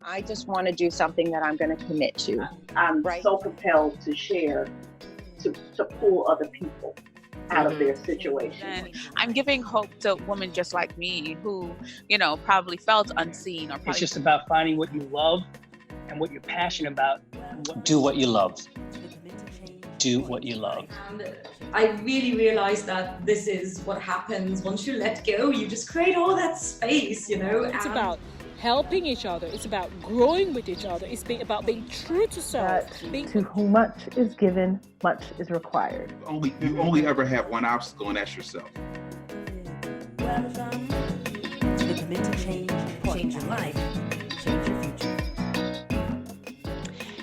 I just want to do something that I'm going to commit to. I'm Right. so compelled to share, to pull other people out of their situation. And I'm giving hope to women just like me who, probably felt unseen or probably. It's just about finding what you love and what you're passionate about. Do what you love. Do what you love. And I really realized that this is what happens once you let go. You just create all that space, It's about helping each other. It's about growing with each other. It's about being true to self. To whom much is given, much is required. You only ever have one obstacle, and that's yourself. Welcome to the Commit to Change. Change your life, change your future.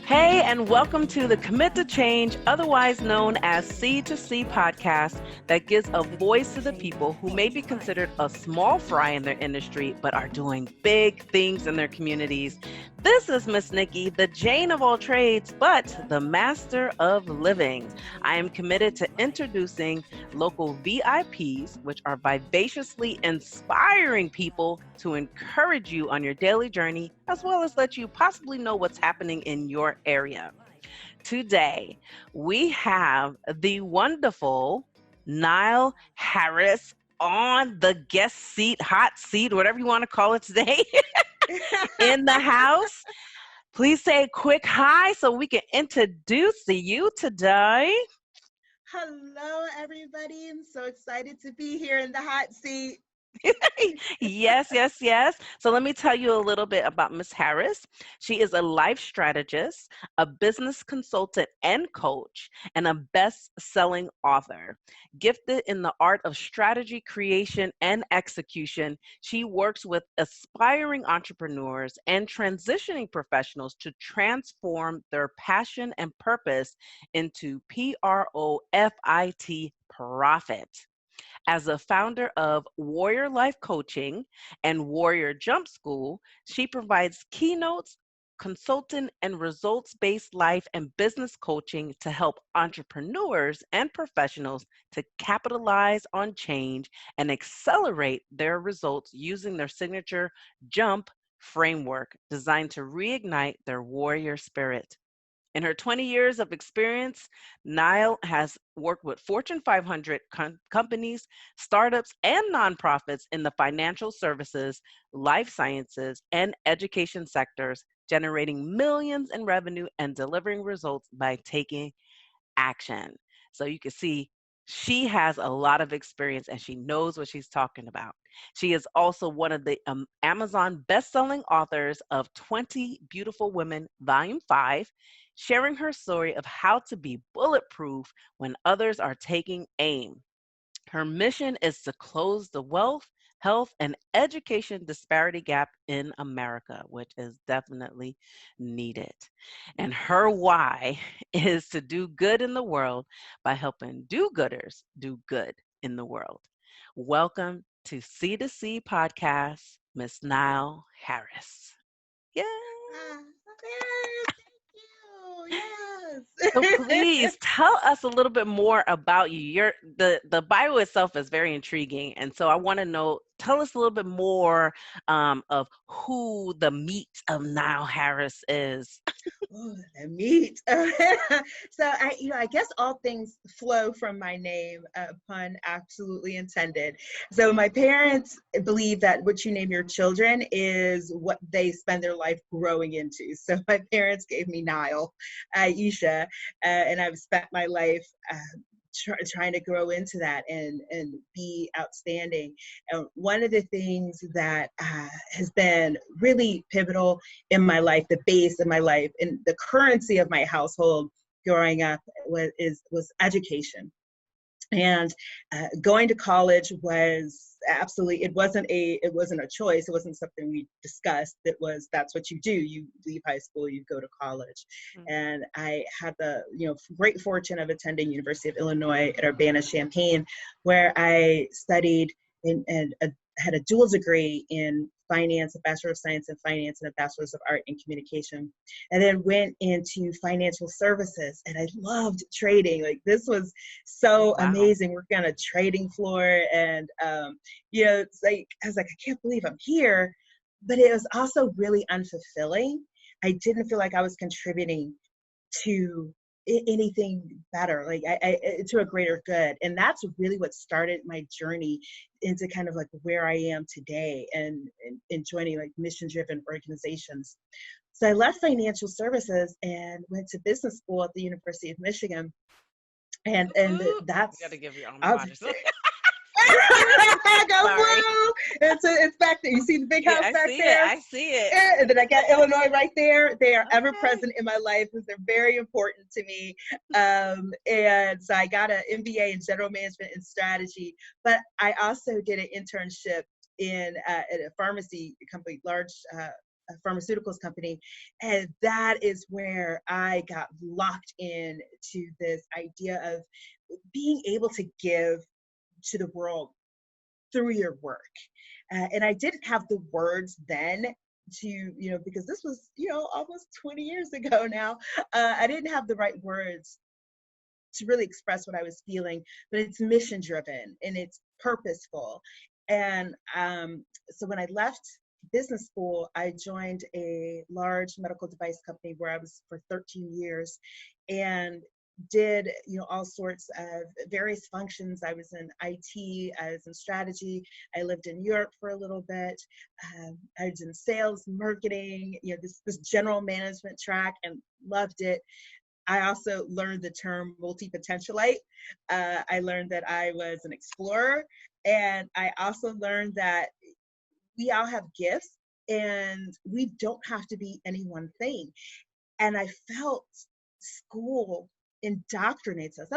Hey, and welcome to the Commit to Change, otherwise known as C2C podcast that gives a voice to the people who may be considered a small fry in their industry, but are doing big things in their communities. This is Miss Nikki, the Jane of all trades, but the master of living. I am committed to introducing local VIPs, which are vivaciously inspiring people to encourage you on your daily journey, as well as let you possibly know what's happening in your area. Today, we have the wonderful Nile Harris on the guest seat, hot seat, whatever you want to call it today, in the house. Please say a quick hi so we can introduce you today. Hello, everybody. I'm so excited to be here in the hot seat. Yes. So let me tell you a little bit about Ms. Harris. She is a life strategist, a business consultant and coach, and a best-selling author. Gifted in the art of strategy creation and execution, she works with aspiring entrepreneurs and transitioning professionals to transform their passion and purpose into P.R.O.F.I.T, profit. As a founder of Warrior Life Coaching and Warrior Jump School, she provides keynotes, consultant, and results-based life and business coaching to help entrepreneurs and professionals to capitalize on change and accelerate their results using their signature JUMP framework designed to reignite their warrior spirit. In her 20 years of experience, Nile has worked with Fortune 500 companies, startups, and nonprofits in the financial services, life sciences, and education sectors, generating millions in revenue and delivering results by taking action. So you can see she has a lot of experience and she knows what she's talking about. She is also one of the Amazon best-selling authors of 20 Beautiful Women, Volume 5, sharing her story of how to be bulletproof when others are taking aim. Her mission is to close the wealth, health, and education disparity gap in America, which is definitely needed. And her why is to do good in the world by helping do-gooders do good in the world. Welcome to C2C Podcast, Miss Nile Harris. Yeah. Yes. So please tell us a little bit more about you. The bio itself is very intriguing. And so I want to know, tell us a little bit more of who the meat of Nile Harris is. Oh, the meat. So I guess all things flow from my name, pun absolutely intended. So my parents believe that what you name your children is what they spend their life growing into. So my parents gave me Nile, Aisha, and I've spent my life trying to grow into that and be outstanding. And one of the things that has been really pivotal in my life, the base of my life, and the currency of my household growing up was education. And going to college was absolutely, it wasn't a choice. It wasn't something we discussed. That's what you do. You leave high school, you go to college. Mm-hmm. And I had the great fortune of attending University of Illinois at Urbana-Champaign, where I studied and had a dual degree in finance, a Bachelor of Science in Finance and a Bachelor's of Art in Communication, and then went into financial services. And I loved trading. Like, this was so amazing. Working on a trading floor, and it's like, I was like, I can't believe I'm here. but it was also really unfulfilling. I didn't feel like I was contributing to anything better, like to a greater good. And that's really what started my journey into kind of like where I am today, and joining like mission-driven organizations. So I left financial services and went to business school at the University of Michigan. And that's, you gotta give your alma I was, mater. Go Blue! It's back there. You see the big house back there? I see it. And then I got Illinois right there. They are ever present in my life because they're very important to me. And so I got an MBA in general management and strategy, but I also did an internship at a pharmacy company, large pharmaceuticals company. And that is where I got locked in to this idea of being able to give to the world through your work. And I didn't have the words then to, because this was, almost 20 years ago now. I didn't have the right words to really express what I was feeling, but it's mission driven and it's purposeful. And so when I left business school, I joined a large medical device company where I was for 13 years and did all sorts of various functions. I was in IT, I was in strategy. I lived in Europe for a little bit. I was in sales, marketing, this general management track, and loved it. I also learned the term multi-potentialite. I learned that I was an explorer, and I also learned that we all have gifts and we don't have to be any one thing. And I felt school indoctrinates us.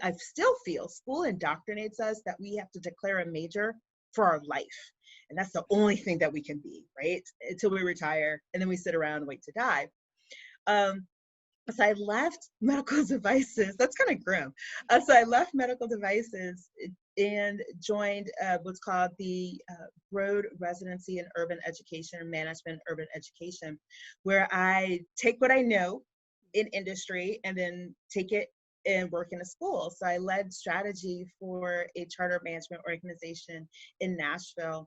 I still feel school indoctrinates us that we have to declare a major for our life. And that's the only thing that we can be, right? Until we retire, and then we sit around and wait to die. So I left medical devices. That's kind of grim. So I left medical devices and joined what's called the Broad Residency in Urban Education Management, Urban Education, where I take what I know in industry and then take it and work in a school. So I led strategy for a charter management organization in Nashville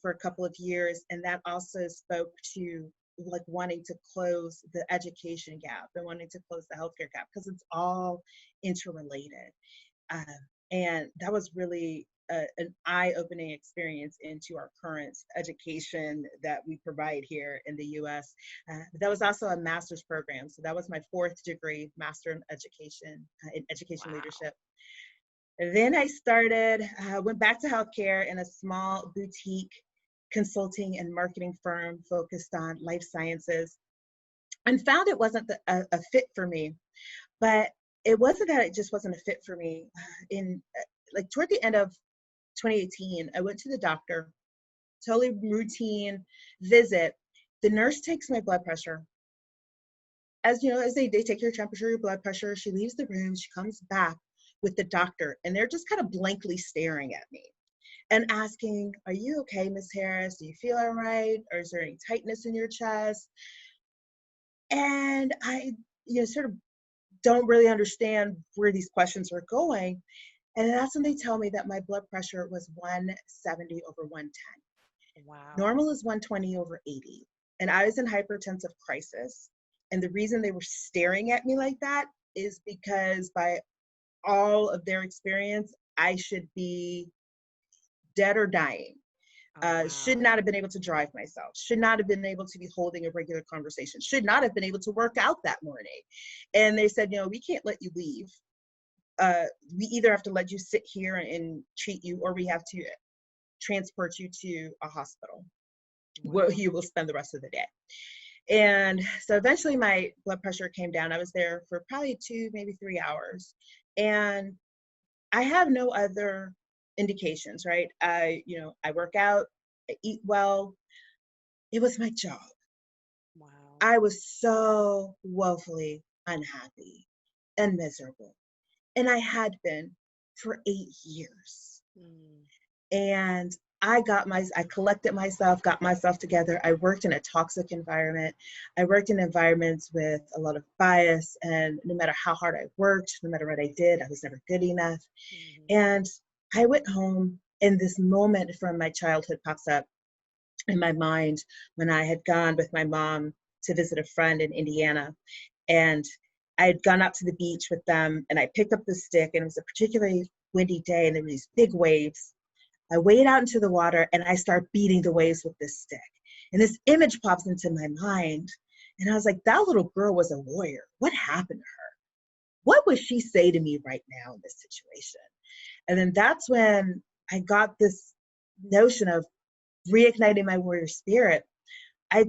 for a couple of years. And that also spoke to like wanting to close the education gap and wanting to close the healthcare gap because it's all interrelated. And that was really an eye-opening experience into our current education that we provide here in the US. But that was also a master's program. So that was my 4th degree, Master in Education Leadership. And then I went back to healthcare in a small boutique consulting and marketing firm focused on life sciences, and found it wasn't a fit for me. But it wasn't that it just wasn't a fit for me. Toward the end of 2018, I went to the doctor, totally routine visit. The nurse takes my blood pressure. As you know, as they take your temperature, your blood pressure, she leaves the room, she comes back with the doctor, and they're just kind of blankly staring at me and asking, "Are you okay, Miss Harris? Do you feel all right? Or is there any tightness in your chest?" And I, sort of don't really understand where these questions are going. And that's when they tell me that my blood pressure was 170 over 110. Wow. Normal is 120 over 80. And I was in hypertensive crisis. And the reason they were staring at me like that is because by all of their experience, I should be dead or dying. Wow. Should not have been able to drive myself, should not have been able to be holding a regular conversation, should not have been able to work out that morning. And they said, we can't let you leave. We either have to let you sit here and treat you, or we have to transport you to a hospital where you will spend the rest of the day. And so eventually my blood pressure came down. I was there for probably 2, maybe 3 hours. And I have no other indications, right? I work out, I eat well. It was my job. Wow. I was so woefully unhappy and miserable. And I had been for 8 years. And I collected myself, got myself together. I worked in a toxic environment. I worked in environments with a lot of bias, and no matter how hard I worked, no matter what I did, I was never good enough. And I went home, and this moment from my childhood pops up. in my mind when I had gone with my mom to visit a friend in Indiana. And I had gone out to the beach with them, and I picked up the stick, and it was a particularly windy day, and there were these big waves. I wade out into the water, and I start beating the waves with this stick. And this image pops into my mind. And I was like, that little girl was a warrior. What happened to her? What would she say to me right now in this situation? And then that's when I got this notion of reigniting my warrior spirit. I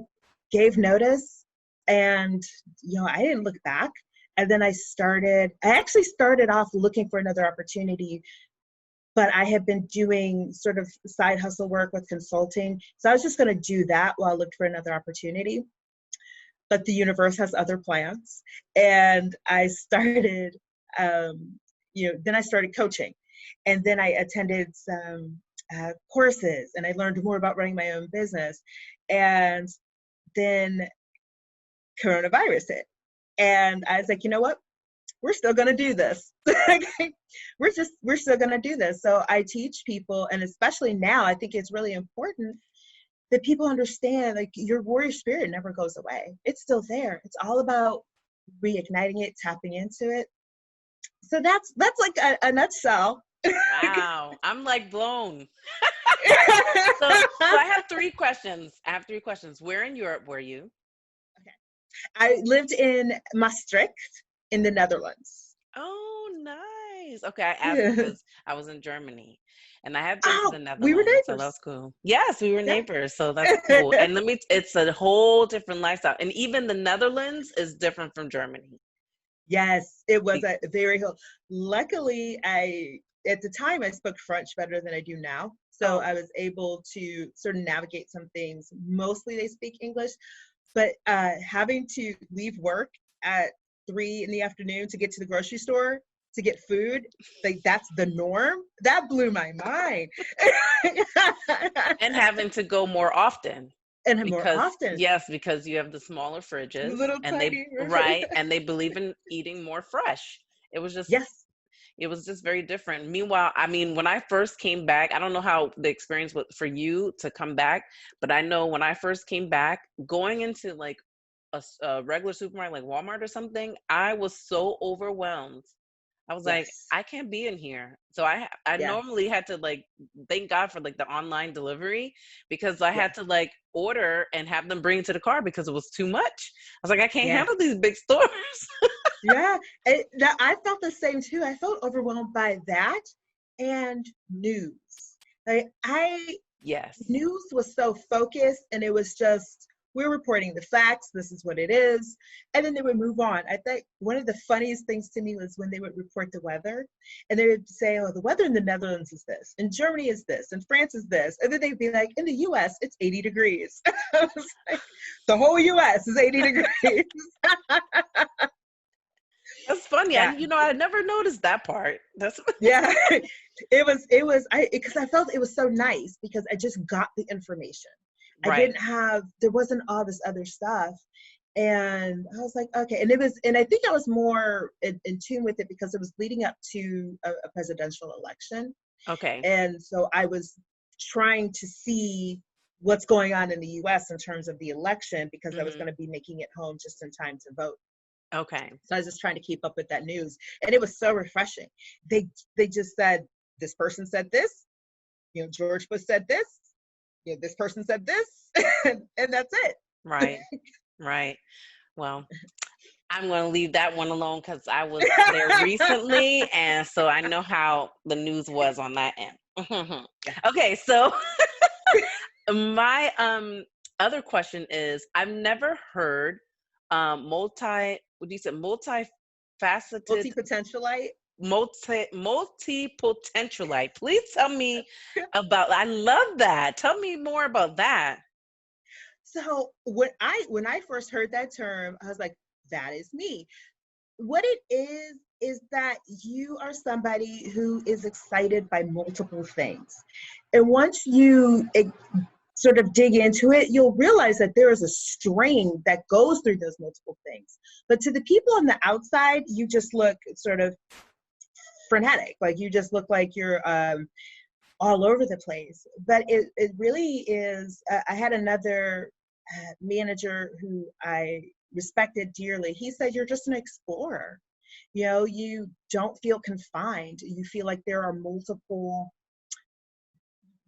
gave notice, and I didn't look back. And then I actually started off looking for another opportunity, but I had been doing sort of side hustle work with consulting. So I was just going to do that while I looked for another opportunity. But the universe has other plans. And I started, then I started coaching. And then I attended some courses, and I learned more about running my own business. And then coronavirus hit. And I was like, you know what? We're still going to do this. We're still going to do this. So I teach people, and especially now, I think it's really important that people understand, like, your warrior spirit never goes away. It's still there. It's all about reigniting it, tapping into it. So that's like a nutshell. Wow, I'm like blown. So I have 3 questions. Where in Europe were you? I lived in Maastricht in the Netherlands. Oh, nice. Okay, I asked because I was in Germany, and I have been to the Netherlands. We were neighbors. So that's cool. Yes, we were neighbors, so that's cool. And it's a whole different lifestyle. And even the Netherlands is different from Germany. Yes, it was a very, luckily, at the time I spoke French better than I do now. So I was able to sort of navigate some things. Mostly they speak English, but having to leave work at 3 p.m. to get to the grocery store to get food, like, that's the norm. That blew my mind. And having to go more often. More often. Yes, because you have the smaller fridges. Little and tiny. And they believe in eating more fresh. It was just It was just very different. Meanwhile, I mean, when I first came back, I don't know how the experience was for you to come back, but I know when I first came back, going into like a regular supermarket like Walmart or something, I was so overwhelmed. I was like, I can't be in here. So I normally had to, like, thank God for like the online delivery, because I had to like order and have them bring it to the car because it was too much. I was like, I can't handle these big stores. I felt the same too. I felt overwhelmed by that and news. Like, news was so focused, and it was just, we're reporting the facts, this is what it is, and then they would move on. I think one of the funniest things to me was when they would report the weather, and they would say, oh, the weather in the Netherlands is this, and Germany is this, and France is this, and then they'd be like, in the US, it's 80 degrees. I was like, the whole US is 80 degrees. That's funny. I never noticed that part. That's it was because I felt it was so nice, because I just got the information. There wasn't all this other stuff. And I was like, okay. And I think I was more in tune with it because it was leading up to a presidential election. Okay. And so I was trying to see what's going on in the US in terms of the election, because I was going to be making it home just in time to vote. Okay. So I was just trying to keep up with that news. And it was so refreshing. They just said, this person said this, George Bush said this, this person said this, and that's it. Right. Right. Well, I'm going to leave that one alone because I was there recently, and so I know how the news was on that end. Okay, so my other question is, I've never heard multi-potentialite. Multi-potentialite. Please tell me about. I love that. Tell me more about that. So when I first heard that term, I was like, that is me. What it is that you are somebody who is excited by multiple things. And once you sort of dig into it, you'll realize that there is a string that goes through those multiple things. But to the people on the outside, you just look sort of frenetic. Like, you just look like you're all over the place. But it really is, I had another manager who I respected dearly. He said, you're just an explorer. You know, you don't feel confined. You feel like there are multiple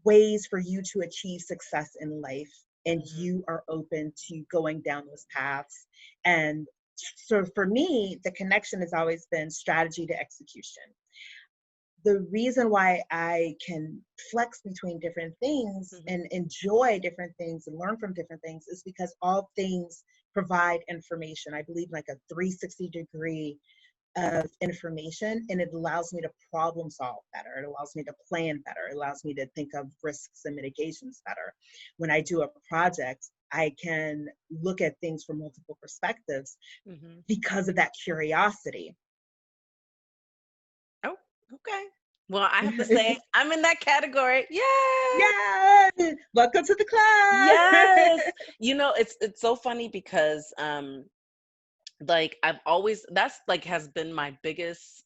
ways for you to achieve success in life, and you are open to going down those paths. And so for me, the connection has always been strategy to execution. The reason why I can flex between different things and enjoy different things and learn from different things is because all things provide information. I believe like a 360-degree of information, and it allows me to problem solve better. It allows me to plan better. It allows me to think of risks and mitigations better. When I do a project, I can look at things from multiple perspectives because of that curiosity. Oh, okay. Well, I have to say, I'm in that category. Yay! Yeah! Welcome to the club! Yes! You know, it's so funny because like I've always, that's like has been my biggest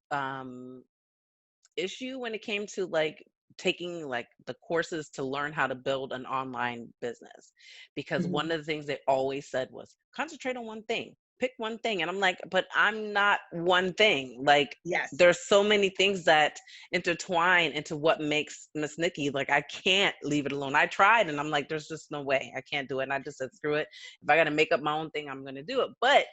issue when it came to like taking like the courses to learn how to build an online business, because one of the things they always said was concentrate on one thing, pick one thing. And I'm like, but I'm not one thing. Like, there's so many things that intertwine into what makes Miss Nikki. Like, I can't leave it alone. I tried and I'm like, there's just no way I can't do it. And I just said, screw it. If I got to make up my own thing, I'm going to do it. But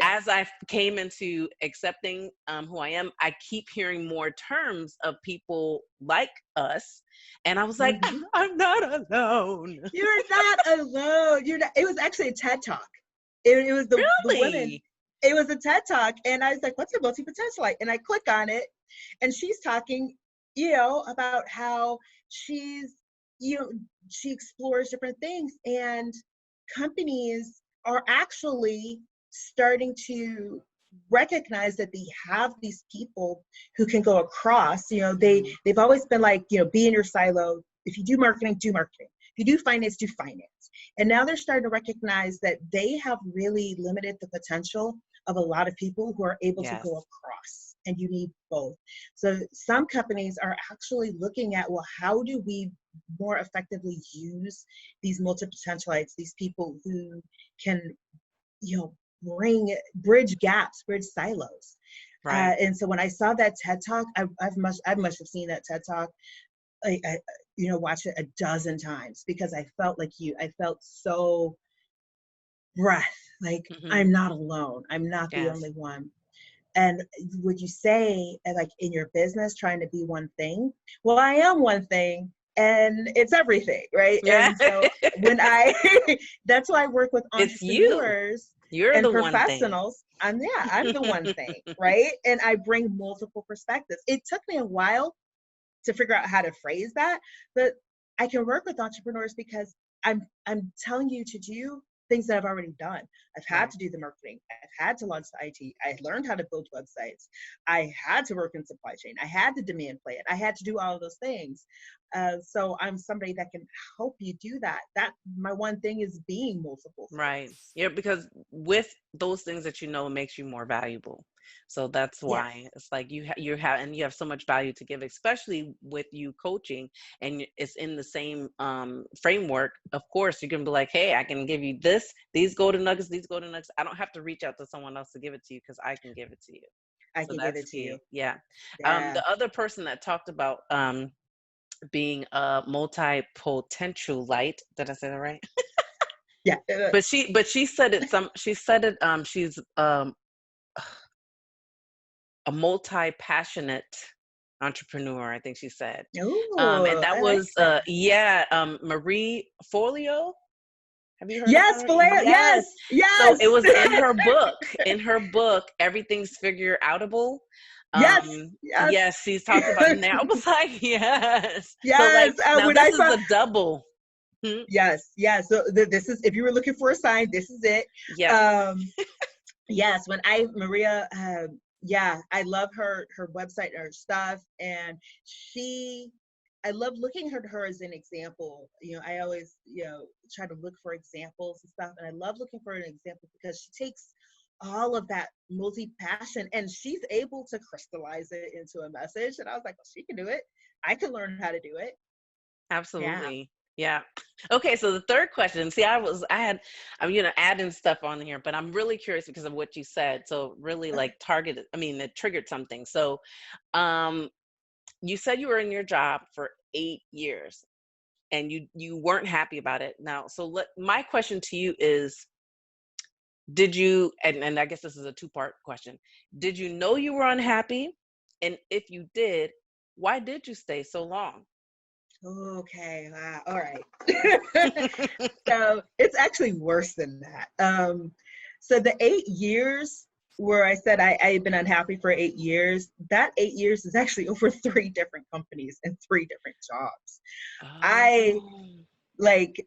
as I came into accepting who I am, I keep hearing more terms of people like us. And I was like, I'm not alone. You're not alone. You're not. It was actually a TED Talk. It was the women. It was a TED Talk. And I was like, what's a multi-potentialite? And I click on it. And she's talking, you know, about how she's, you know, she explores different things. And companies are actually starting to recognize that they have these people who can go across. You know, they've always been like, you know, be in your silo. If you do marketing, do marketing. If you do finance, do finance. And now they're starting to recognize that they have really limited the potential of a lot of people who are able to go across, and you need both. So some companies are actually looking at, well, how do we more effectively use these multi-potentialites, these people who can, you know, bridge gaps, bridge silos. And so when I saw that TED Talk, I must have seen that TED Talk, I you know, watched it a dozen times, because I felt like you. I felt so breath, like I'm not alone. I'm not the only one. And would you say, like in your business, trying to be one thing? Well, I am one thing, and it's everything, right? And so when that's why I work with entrepreneurs. You're and the professionals. I'm the one thing, right? And I bring multiple perspectives. It took me a while to figure out how to phrase that, but I can work with entrepreneurs because I'm telling you to do things that I've already done. I've had to do the marketing. I've had to launch the IT. I learned how to build websites. I had to work in supply chain. I had to demand plan. I had to do all of those things. So I'm somebody that can help you do that. That my one thing is being multiple things. Right. Yeah, because with those things that you know makes you more valuable. So that's why it's like you have so much value to give, especially with you coaching, and it's in the same framework. Of course, you can be like, hey, I can give you these golden nuggets. I don't have to reach out to someone else to give it to you, because I can give it to you. I can give it to you. Yeah. The other person that talked about being a multi-potentialite. Did I say that right? Yeah. But she said it she's a multi-passionate entrepreneur, I think she said. And that was Marie Forleo. Have you heard of her? Forleo. Yes. So it was in her book. In her book, Everything's Figure Outable. Yes, she's talking about it now. I was like, yes. Yes. So like, now this is a double. Yes. So this is, if you were looking for a sign, this is it. Yeah. Yes. When Maria, I love her website and her stuff, and I love looking at her as an example. You know, I always, you know, try to look for examples and stuff, and I love looking for an example because she takes all of that multi-passion and she's able to crystallize it into a message. And I was like, well, she can do it. I can learn how to do it. Absolutely. Yeah. Okay, so the third question. See, I'm adding stuff on here, but I'm really curious because of what you said. So really like targeted, it triggered something. So you said you were in your job for 8 years and you weren't happy about it. Now, so my question to you is, did you, and I guess this is a two-part question, did you know you were unhappy? And if you did, why did you stay so long? Okay, all right. So it's actually worse than that. So the 8 years where I said I had been unhappy for 8 years, that 8 years is actually over 3 different companies and 3 different jobs. I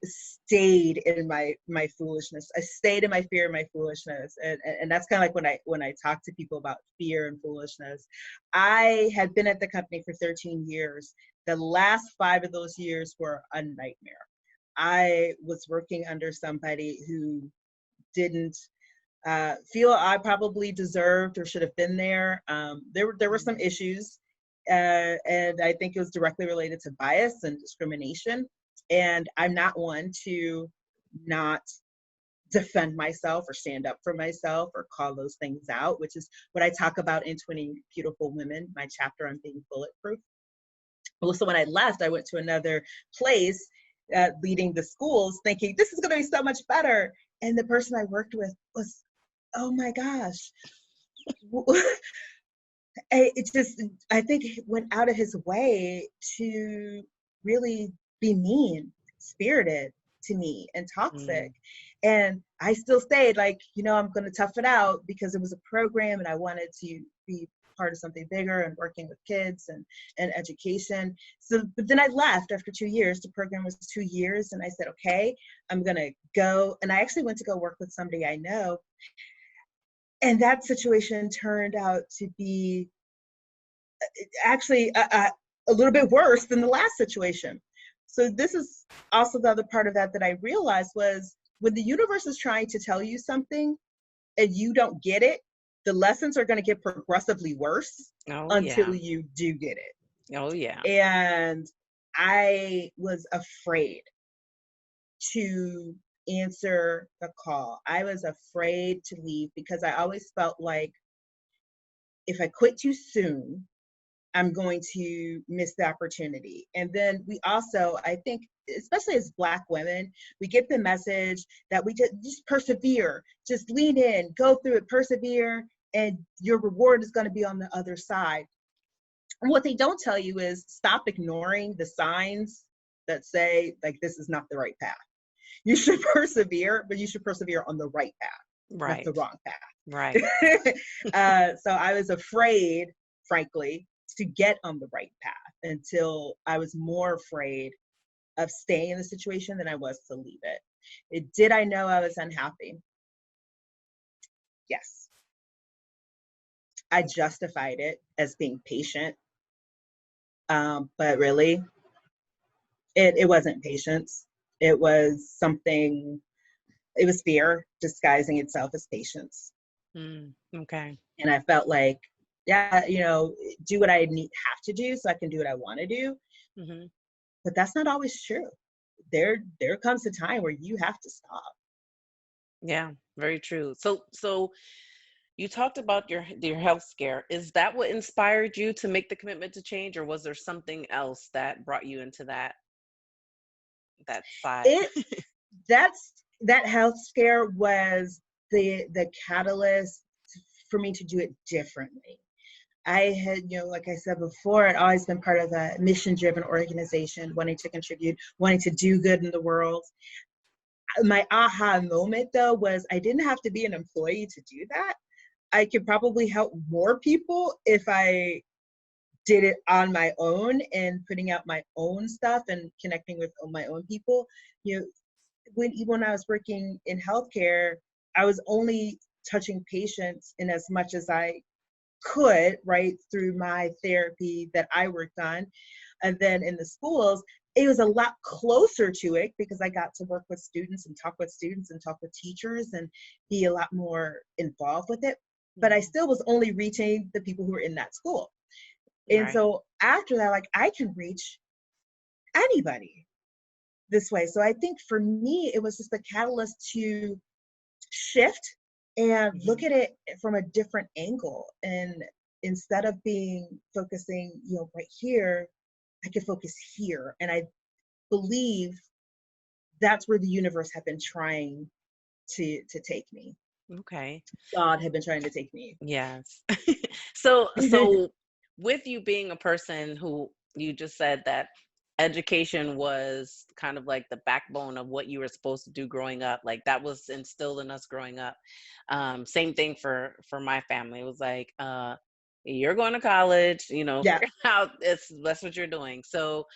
stayed in my foolishness. I stayed in my fear and my foolishness. And that's kind of like when I talk to people about fear and foolishness. I had been at the company for 13 years. The last 5 of those years were a nightmare. I was working under somebody who didn't feel I probably deserved or should have been there. There were some issues, and I think it was directly related to bias and discrimination. And I'm not one to not defend myself or stand up for myself or call those things out, which is what I talk about in 20 Beautiful Women, my chapter on being bulletproof. Well, so when I left, I went to another place leading the schools thinking, this is going to be so much better. And the person I worked with was, oh my gosh. I think he went out of his way to really be mean spirited to me and toxic. And I still stayed like, I'm going to tough it out because it was a program and I wanted to be part of something bigger and working with kids and education. So, but then I left after 2 years. The program was 2 years. And I said, okay, I'm going to go. And I actually went to go work with somebody I know. And that situation turned out to be actually a little bit worse than the last situation. So this is also the other part of that I realized was when the universe is trying to tell you something and you don't get it, the lessons are going to get progressively worse until you do get it. Oh, yeah. And I was afraid to answer the call. I was afraid to leave because I always felt like if I quit too soon, I'm going to miss the opportunity. And then we also, I think, especially as Black women, we get the message that we just persevere, just lean in, go through it, persevere, and your reward is going to be on the other side. And what they don't tell you is stop ignoring the signs that say, like, this is not the right path. You should persevere, but you should persevere on the right path, not the wrong path. Right. So I was afraid, frankly, to get on the right path until I was more afraid of staying in the situation than I was to leave it. Did I know I was unhappy? Yes. I justified it as being patient, but really, it wasn't patience. It was something, it was fear disguising itself as patience. Okay. And I felt like, yeah, do what I have to do so I can do what I want to do. Mm-hmm. But that's not always true. There comes a time where you have to stop. Yeah, very true. So you talked about your health scare. Is that what inspired you to make the commitment to change, or was there something else that brought you into that side? That health scare was the catalyst for me to do it differently. I had, like I said before, I'd always been part of a mission-driven organization, wanting to contribute, wanting to do good in the world. My aha moment, though, was I didn't have to be an employee to do that. I could probably help more people if I did it on my own and putting out my own stuff and connecting with my own people. When I was working in healthcare, I was only touching patients in as much as I could, right, through my therapy that I worked on. And then in the schools, it was a lot closer to it because I got to work with students and talk with teachers and be a lot more involved with it. But I still was only reaching the people who were in that school. And Right. so after that, like I can reach anybody this way. So I think for me, it was just a catalyst to shift and look at it from a different angle. And instead of focusing, right here, I could focus here. And I believe that's where the universe had been trying to take me. Okay. God had been trying to take me. Yes. So with you being a person who you just said that education was kind of like the backbone of what you were supposed to do growing up, like that was instilled in us growing up. Same thing for my family. It was like, you're going to college, Yeah. figure out that's what you're doing. So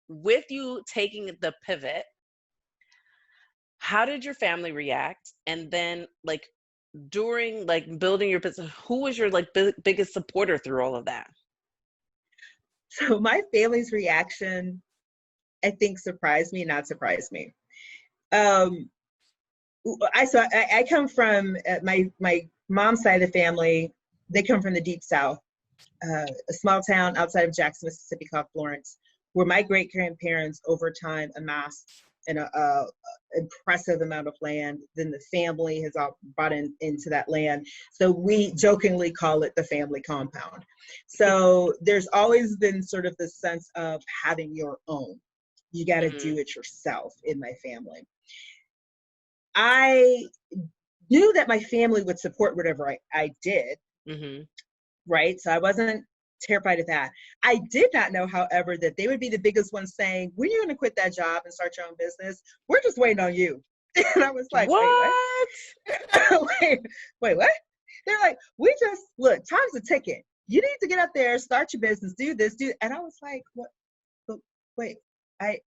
with you taking the pivot, how did your family react? And then like during like building your business, who was your like biggest supporter through all of that? So my family's reaction, I think, surprised me, not surprised me. I come from my mom's side of the family. They come from the deep South, a small town outside of Jackson, Mississippi called Florence, where my great grandparents over time amassed an impressive amount of land. Then the family has all brought into that land. So we jokingly call it the family compound. So there's always been sort of this sense of having your own. You got to do it yourself in my family. I knew that my family would support whatever I did, right? So I wasn't terrified of that. I did not know, however, that they would be the biggest ones saying, when are you going to quit that job and start your own business? We're just waiting on you. And I was like, what? wait, what? They're like, look, time's a ticking. You need to get up there, start your business, do this, do. And I was like, what? But wait.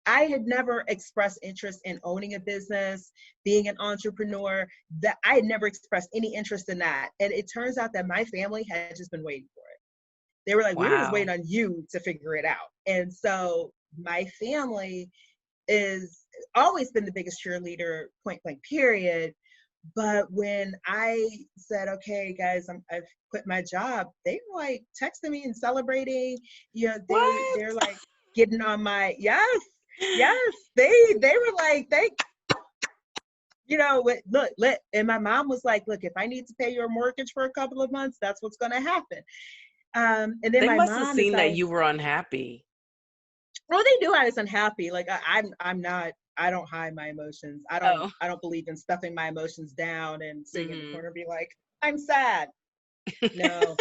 I had never expressed interest in owning a business, being an entrepreneur. That I had never expressed any interest in that. And it turns out that my family had just been waiting for it. They were like, we were just waiting on you to figure it out. And so my family is always been the biggest cheerleader, point blank, period. But when I said, okay, guys, I've quit my job, they were like texting me and celebrating. They're like getting on my, yes. They were like, look, and my mom was like, look, if I need to pay your mortgage for a couple of months, that's what's going to happen. And then they my must mom have seen like, that you were unhappy. Well, they knew I was unhappy. Like I'm not. I don't hide my emotions. I don't believe in stuffing my emotions down and sitting in the corner and be like, I'm sad. No,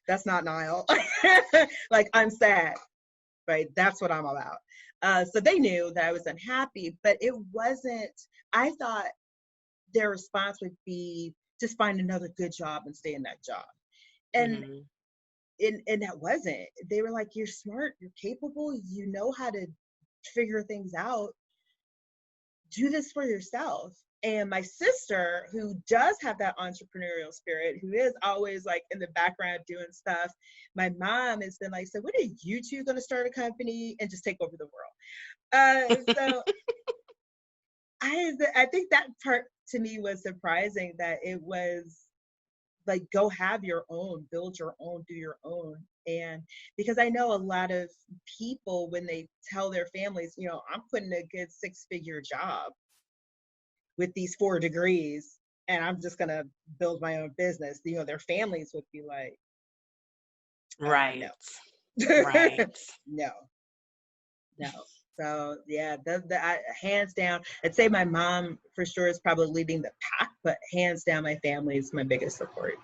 that's not Nile. Like I'm sad, right? That's what I'm about. So they knew that I was unhappy, but it wasn't. I thought their response would be just find another good job and stay in that job, and that wasn't. They were like, you're smart, you're capable, you know how to figure things out, do this for yourself. And my sister, who does have that entrepreneurial spirit, who is always like in the background doing stuff, my mom has been like, so when are you two going to start a company and just take over the world? So I think that part to me was surprising, that it was like, go have your own, build your own, do your own. And because I know a lot of people, when they tell their families, I'm putting a good 6-figure job with these 4 degrees and I'm just going to build my own business, their families would be like, right. No. Right. No. So yeah, hands down, I'd say my mom for sure is probably leading the pack, but hands down, my family is my biggest support.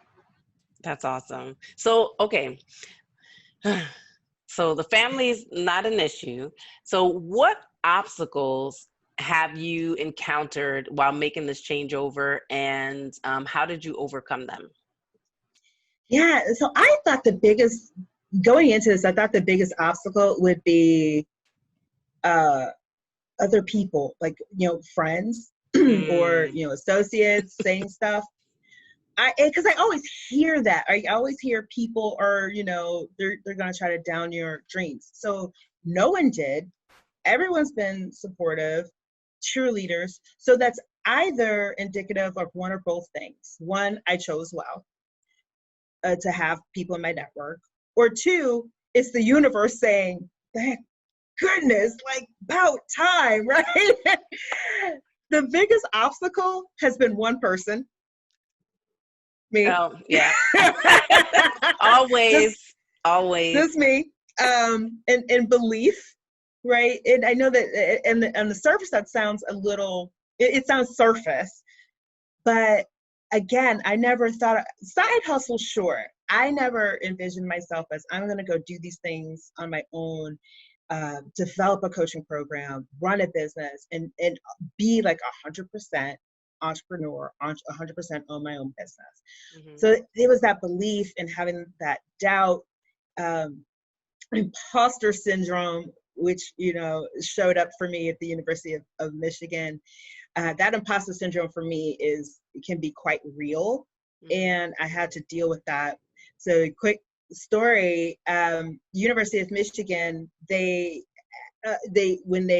That's awesome. So, okay. So the family's not an issue. So what obstacles have you encountered while making this changeover, and how did you overcome them? Yeah, so I thought going into this, I thought the biggest obstacle would be other people, like, friends or, associates saying stuff. Because I always hear that. I always hear people are, they're going to try to down your dreams. So no one did. Everyone's been supportive, cheerleaders. So that's either indicative of one or both things. One, I chose well. to have people in my network, or 2, it's the universe saying, thank goodness, like about time, right? The biggest obstacle has been one person, me. Oh, yeah. Always. Just me. And belief, right? And I know that on the surface that sounds a little, it sounds surface, but again, I never thought, side hustle, sure. I never envisioned myself as I'm going to go do these things on my own, develop a coaching program, run a business, and be like 100% entrepreneur, 100% own my own business. So it was that belief and having that doubt, imposter syndrome, which, you know, showed up for me at the University of Michigan. That imposter syndrome for me can be quite real, and I had to deal with that. So quick story, University of Michigan, when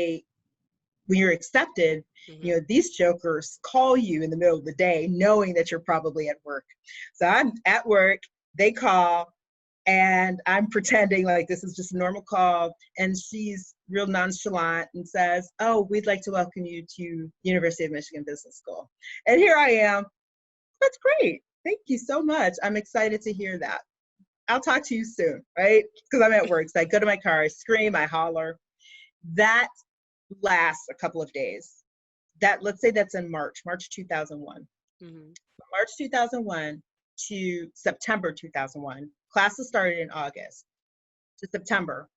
you're accepted, you know, these jokers call you in the middle of the day knowing that you're probably at work. So I'm at work, they call, and I'm pretending like this is just a normal call, and she's real nonchalant and says, oh, we'd like to welcome you to University of Michigan Business School. And here I am. That's great. Thank you so much. I'm excited to hear that. I'll talk to you soon, right? Because I'm at work. So I go to my car, I scream, I holler. That lasts a couple of days. Let's say that's in March 2001. March 2001 to September 2001. Classes started in August to September.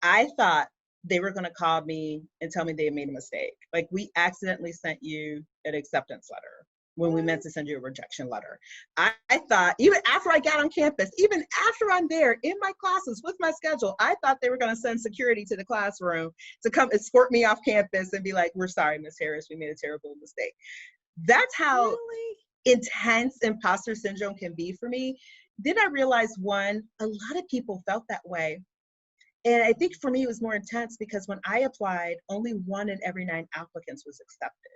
I thought they were going to call me and tell me they had made a mistake. Like, we accidentally sent you an acceptance letter when we meant to send you a rejection letter. I thought, even after I got on campus, even after I'm there in my classes with my schedule, I thought they were going to send security to the classroom to come escort me off campus and be like, we're sorry, Miss Harris, we made a terrible mistake. That's how intense imposter syndrome can be for me. Then I realized, one, a lot of people felt that way. And I think for me, it was more intense because when I applied, only 1 in every 9 applicants was accepted.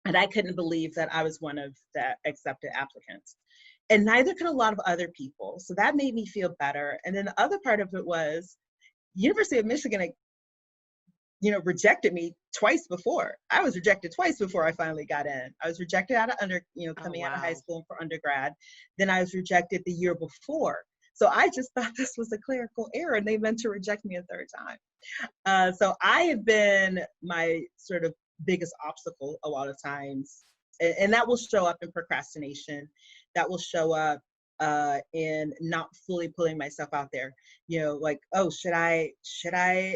And I couldn't believe that I was one of the accepted applicants. And neither could a lot of other people. So that made me feel better. And then the other part of it was University of Michigan, you know, rejected me twice before. I was rejected twice before I finally got in. I was rejected out of coming out of high school for undergrad. Then I was rejected the year before. So I just thought this was a clerical error and they meant to reject me a third time. So I have been my sort of biggest obstacle a lot of times. And that will show up in procrastination. That will show up in not fully pulling myself out there. You know, like, oh, should I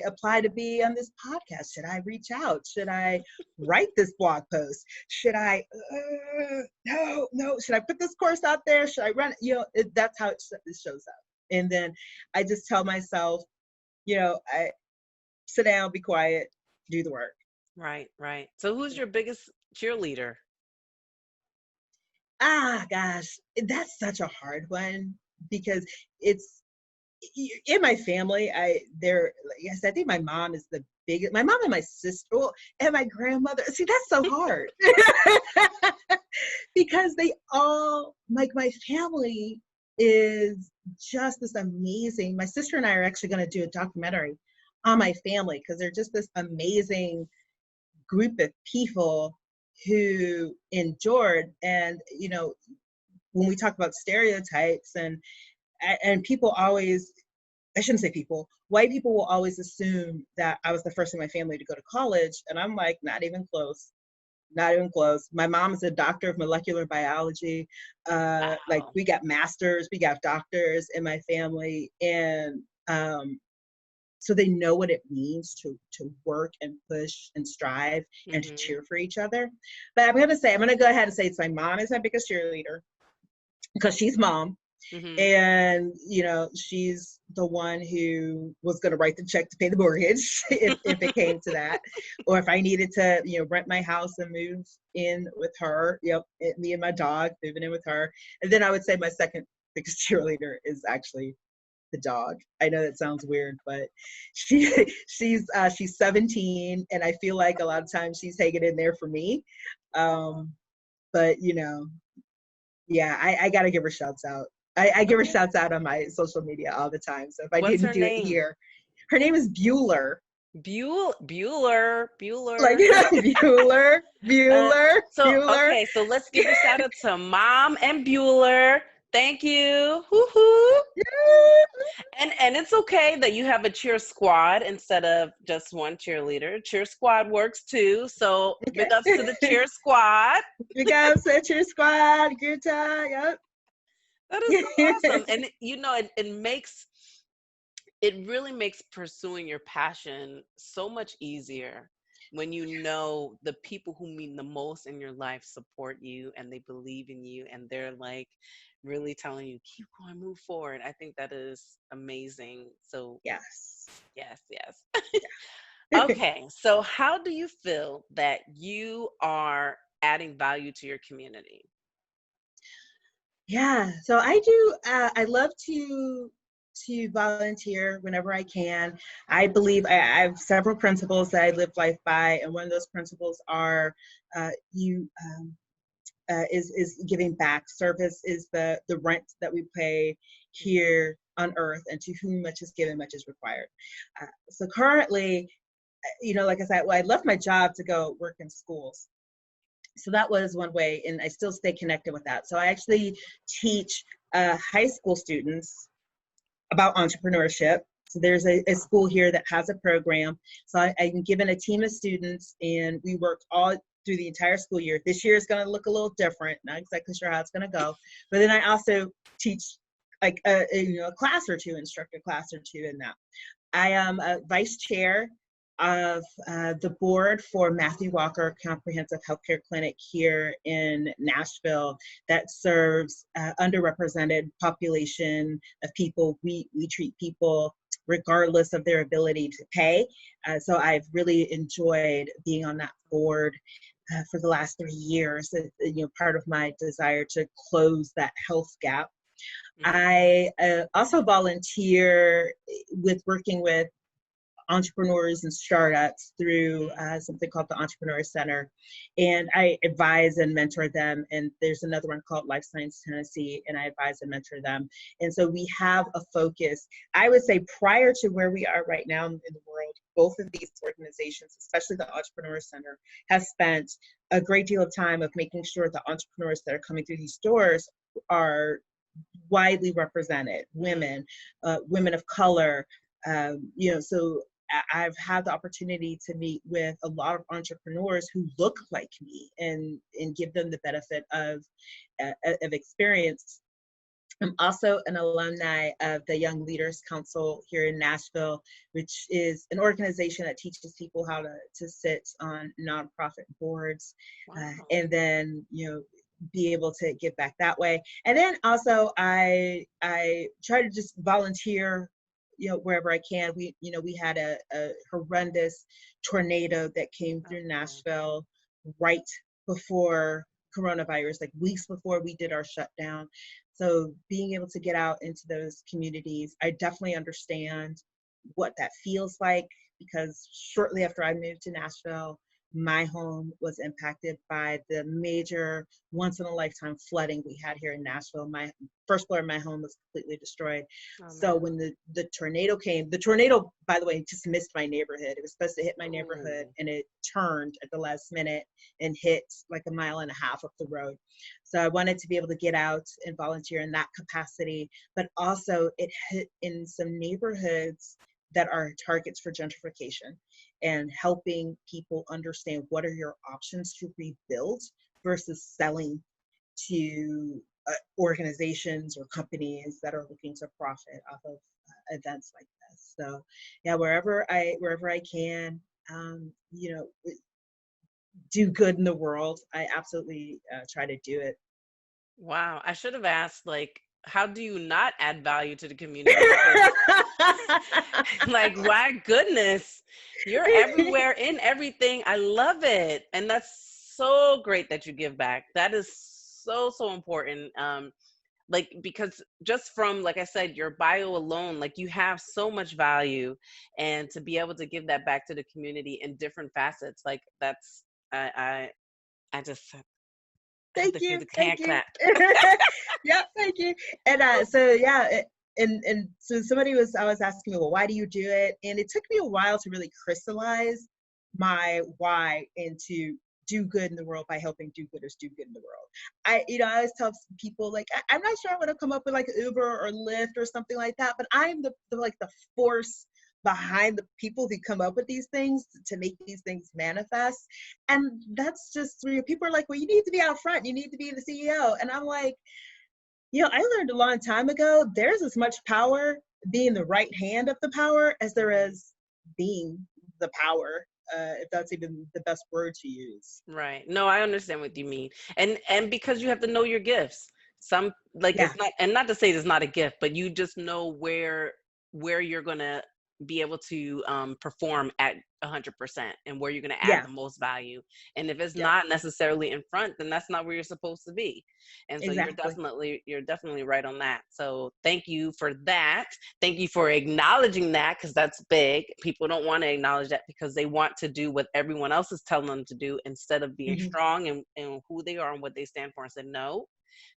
apply to be on this podcast? Should I reach out? Should I write this blog post? Should I, no, should I put this course out there? Should I run it? You know, that's how it shows up. And then I just tell myself, you know, I sit down, be quiet, do the work. Right. So who's your biggest cheerleader? Gosh, that's such a hard one because it's in my family. I think my mom is the biggest. My mom and my sister and my grandmother. See, that's so hard because they all, like, my family is just this amazing. My sister and I are actually going to do a documentary on my family because they're just this amazing group of people who endured. And, you know, when we talk about stereotypes and people always, I shouldn't say people, white people will always assume that I was the first in my family to go to college. And I'm like, not even close. My mom is a doctor of molecular biology. Wow. Like, we got masters, we got doctors in my family. And so they know what it means to work and push and strive and to cheer for each other. But I'm going to go ahead and say it's my mom is my biggest cheerleader because she's mom. And, you know, she's the one who was going to write the check to pay the mortgage if it came to that, or if I needed to, you know, rent my house and move in with her, me and my dog moving in with her. And then I would say my second biggest cheerleader is actually the dog. I know that sounds weird, but she's 17, and I feel like a lot of times she's hanging in there for me. But, you know, yeah, I got to give her shouts out. I give her Okay. shouts out on my social media all the time. So if I What's didn't her do it name? here, her name is Bueller. Bueller. Like Bueller, Bueller. Okay, so let's give a shout out to Mom and Bueller. Thank you. Hoo-hoo. And it's okay that you have a cheer squad instead of just one cheerleader. Cheer squad works too. So big ups to the cheer squad. Big ups to the cheer squad. Good time. Yep. That is so awesome. And it really makes pursuing your passion so much easier when you know the people who mean the most in your life support you and they believe in you and they're like really telling you keep going, move forward. I think that is amazing. So yes. Okay, so how do you feel that you are adding value to your community? Yeah, so I do. I love to volunteer whenever I can. I believe I have several principles that I live life by, and one of those principles are you is giving back. Service is the rent that we pay here on earth, and to whom much is given, much is required. So currently, like I said, well, I left my job to go work in schools. So that was one way, and I still stay connected with that. So I actually teach high school students about entrepreneurship. So there's a school here that has a program. So I'm given a team of students, and we work all through the entire school year. This year is going to look a little different. Not exactly sure how it's going to go. But then I also teach like a class or two, instruct a class or two in that. I am a vice chair of the board for Matthew Walker Comprehensive Healthcare Clinic here in Nashville that serves underrepresented population of people. We treat people regardless of their ability to pay. So I've really enjoyed being on that board for the last 3 years. Part of my desire to close that health gap. I also volunteer with working with entrepreneurs and startups through something called the Entrepreneur Center. And I advise and mentor them. And there's another one called Life Science Tennessee, and I advise and mentor them. And so we have a focus. I would say prior to where we are right now in the world, both of these organizations, especially the Entrepreneur Center, have spent a great deal of time of making sure the entrepreneurs that are coming through these doors are widely represented, women, women of color, so I've had the opportunity to meet with a lot of entrepreneurs who look like me and give them the benefit of experience. I'm also an alumni of the Young Leaders Council here in Nashville, which is an organization that teaches people how to sit on nonprofit boards. Wow. And then, be able to give back that way. And then also I try to just volunteer wherever I can. We had a horrendous tornado that came through Nashville right before coronavirus, like weeks before we did our shutdown. So being able to get out into those communities, I definitely understand what that feels like, because shortly after I moved to Nashville, my home was impacted by the major once-in-a-lifetime flooding we had here in Nashville. My first floor of my home was completely destroyed. So when the tornado came, the tornado, by the way, just missed my neighborhood. It was supposed to hit my neighborhood, and it turned at the last minute and hit like 1.5 miles up the road. So I wanted to be able to get out and volunteer in that capacity, but also it hit in some neighborhoods that are targets for gentrification, and helping people understand what are your options to rebuild versus selling to organizations or companies that are looking to profit off of events like this. So yeah, wherever I can, do good in the world, I absolutely try to do it. Wow, I should have asked, like, how do you not add value to the community? Like, my goodness, you're everywhere in everything. I love it. And that's so great that you give back. That is so, so important. Like, because just from, like I said, your bio alone, like, you have so much value, and to be able to give that back to the community in different facets, like, that's, I just, Thank hear you. the Thank hand you. clap. Yeah, thank you. And and so I was asking me, well, why do you do it? And it took me a while to really crystallize my why into do good in the world by helping do-gooders do good in the world. I always tell people, like, I'm not sure I want to come up with like Uber or Lyft or something like that, but I'm the force behind the people who come up with these things to make these things manifest. And that's just where people are like, well, you need to be out front, you need to be the CEO. And I'm like, I learned a long time ago, there's as much power being the right hand of the power as there is being the power, if that's even the best word to use. Right. No, I understand what you mean. And because you have to know your gifts. Some, like, Yeah. it's not, and not to say it's not a gift, but you just know where you're gonna be able to perform at 100% and where you're gonna add the most value. And if it's not necessarily in front, then that's not where you're supposed to be. And so Exactly. you're definitely right on that. So thank you for that. Thank you for acknowledging that, because that's big. People don't want to acknowledge that because they want to do what everyone else is telling them to do instead of being strong in who they are and what they stand for, and say, no,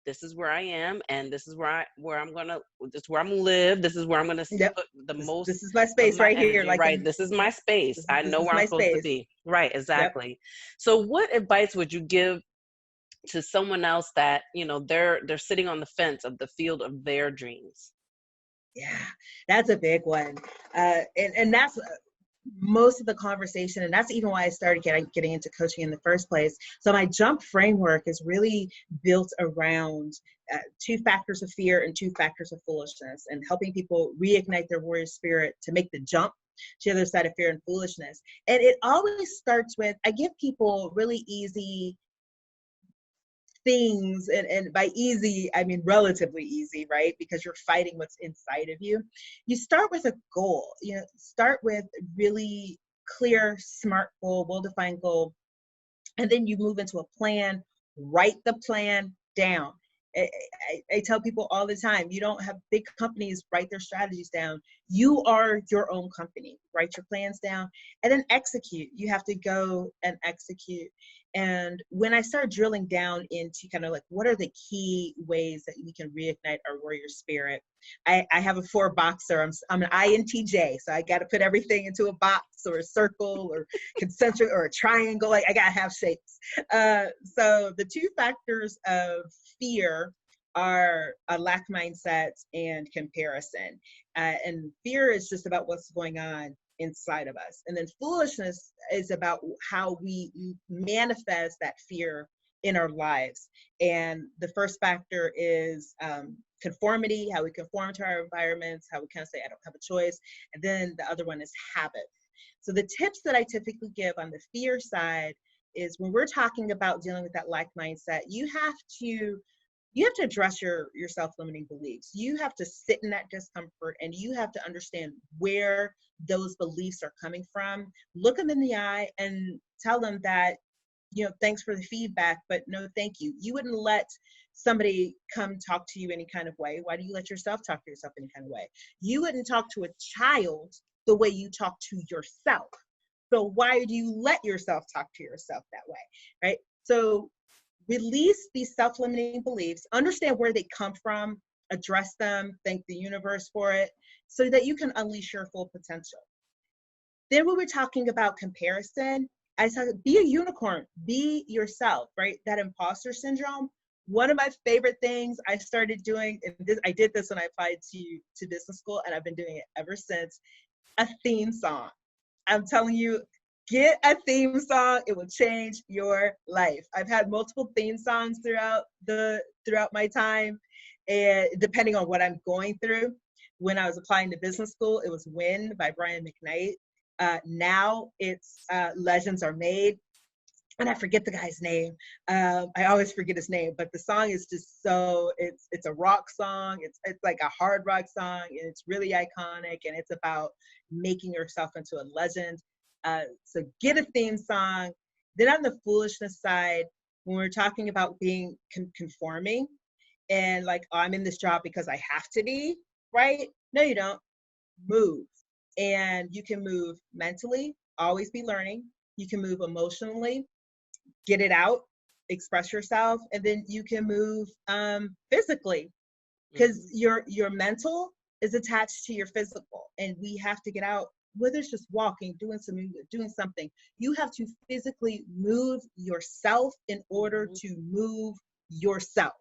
this is where I am, and this is where I'm gonna live. This is where I'm gonna put the most. This is my of space my right here. energy. Like, Right. This is my space. I this know is where I'm my supposed to space. be. Right. Yep. Exactly. So what advice would you give to someone else that, they're sitting on the fence of the field of their dreams? Yeah, that's a big one. And that's most of the conversation, and that's even why I started getting into coaching in the first place. So my jump framework is really built around 2 factors of fear and 2 factors of foolishness, and helping people reignite their warrior spirit to make the jump to the other side of fear and foolishness. And it always starts with, I give people really easy things, and by easy I mean relatively easy, right? Because you're fighting what's inside of you. You start with a goal. Start with really clear, smart goal, well-defined goal, and then you move into a plan. Write the plan down. I tell people all the time, you don't have big companies write their strategies down. You are your own company. Write your plans down and then execute. You have to go and execute. And when I start drilling down into kind of like, what are the key ways that we can reignite our warrior spirit? I have a 4-boxer. I'm an INTJ, so I got to put everything into a box or a circle or concentric or a triangle. Like, I got to have shapes. So the 2 factors of fear are a lack mindset and comparison. And fear is just about what's going on inside of us. And then foolishness is about how we manifest that fear in our lives. And the first factor is conformity, how we conform to our environments, how we kind of say, I don't have a choice. And then the other one is habit. So the tips that I typically give on the fear side is, when we're talking about dealing with that lack mindset, you have to address your self-limiting beliefs. You have to sit in that discomfort, and you have to understand where those beliefs are coming from. Look them in the eye and tell them that, thanks for the feedback, but no thank you. You wouldn't let somebody come talk to you any kind of way. Why do you let yourself talk to yourself any kind of way? You wouldn't talk to a child the way you talk to yourself. So why do you let yourself talk to yourself that way, right? So release these self-limiting beliefs, understand where they come from, address them, thank the universe for it, so that you can unleash your full potential. Then when we're talking about comparison, I said, be a unicorn, be yourself, right? That imposter syndrome. One of my favorite things I started doing, and I did this when I applied to business school, and I've been doing it ever since, a theme song. I'm telling you, get a theme song. It will change your life. I've had multiple theme songs throughout my time, and depending on what I'm going through. When I was applying to business school, it was Win by Brian McKnight. Now it's Legends Are Made. And I forget the guy's name. I always forget his name, but the song is just it's a rock song. It's like a hard rock song, and it's really iconic, and it's about making yourself into a legend. So get a theme song. Then on the foolishness side, when we're talking about being conforming and like, oh, I'm in this job because I have to be, right? No, you don't. Move. And you can move mentally, always be learning. You can move emotionally, get it out. express yourself, and then you can move physically, because your mental is attached to your physical, and we have to get out, whether it's just walking, doing something. You have to physically move yourself in order to move yourself.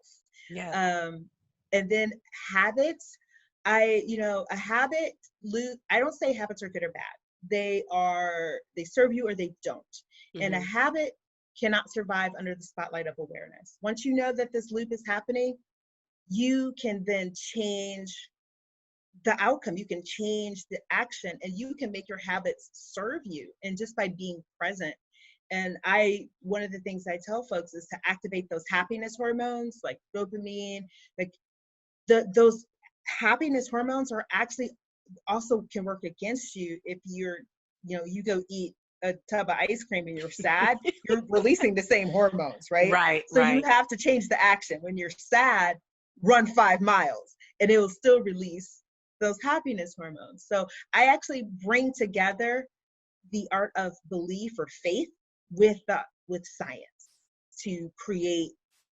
Yeah. And then habits, I don't say habits are good or bad. They serve you or they don't. And a habit cannot survive under the spotlight of awareness. Once you know that this loop is happening, you can then change the outcome, you can change the action, and you can make your habits serve you, and just by being present. And one of the things I tell folks is to activate those happiness hormones like dopamine. Like those happiness hormones are actually also can work against you if you go eat a tub of ice cream and you're sad. You're releasing the same hormones, right? Right. So you have to change the action. When you're sad, run 5 miles, and it will still release those happiness hormones. So I actually bring together the art of belief or faith with science to create.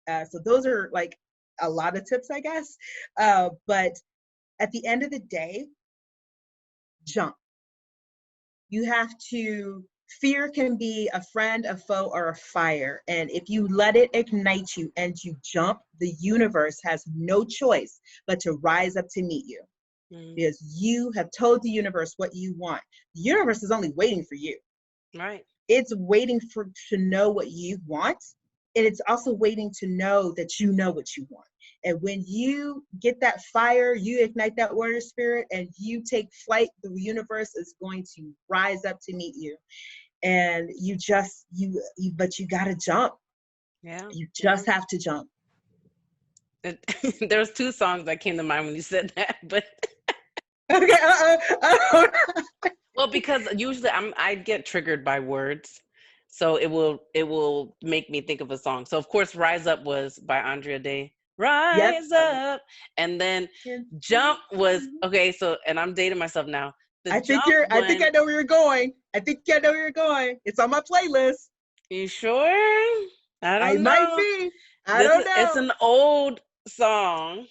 So those are like a lot of tips, I guess. But at the end of the day, jump. You have to. Fear can be a friend, a foe, or a fire. And if you let it ignite you and you jump, the universe has no choice but to rise up to meet you. Because you have told the universe what you want. The universe is only waiting for you. Right. It's waiting to know what you want. And it's also waiting to know that you know what you want. And when you get that fire, you ignite that warrior spirit and you take flight, the universe is going to rise up to meet you. And but you gotta jump. Yeah. You just have to jump. There's 2 songs that came to mind when you said that, but okay. Well, because usually I get triggered by words, so it will make me think of a song. So of course, "Rise Up" was by Andrea Day. Rise up, and then "Jump" was okay. So, and I'm dating myself now. I think I know where you're going. It's on my playlist. You sure? I don't know. Might be. I don't know. It's an old song.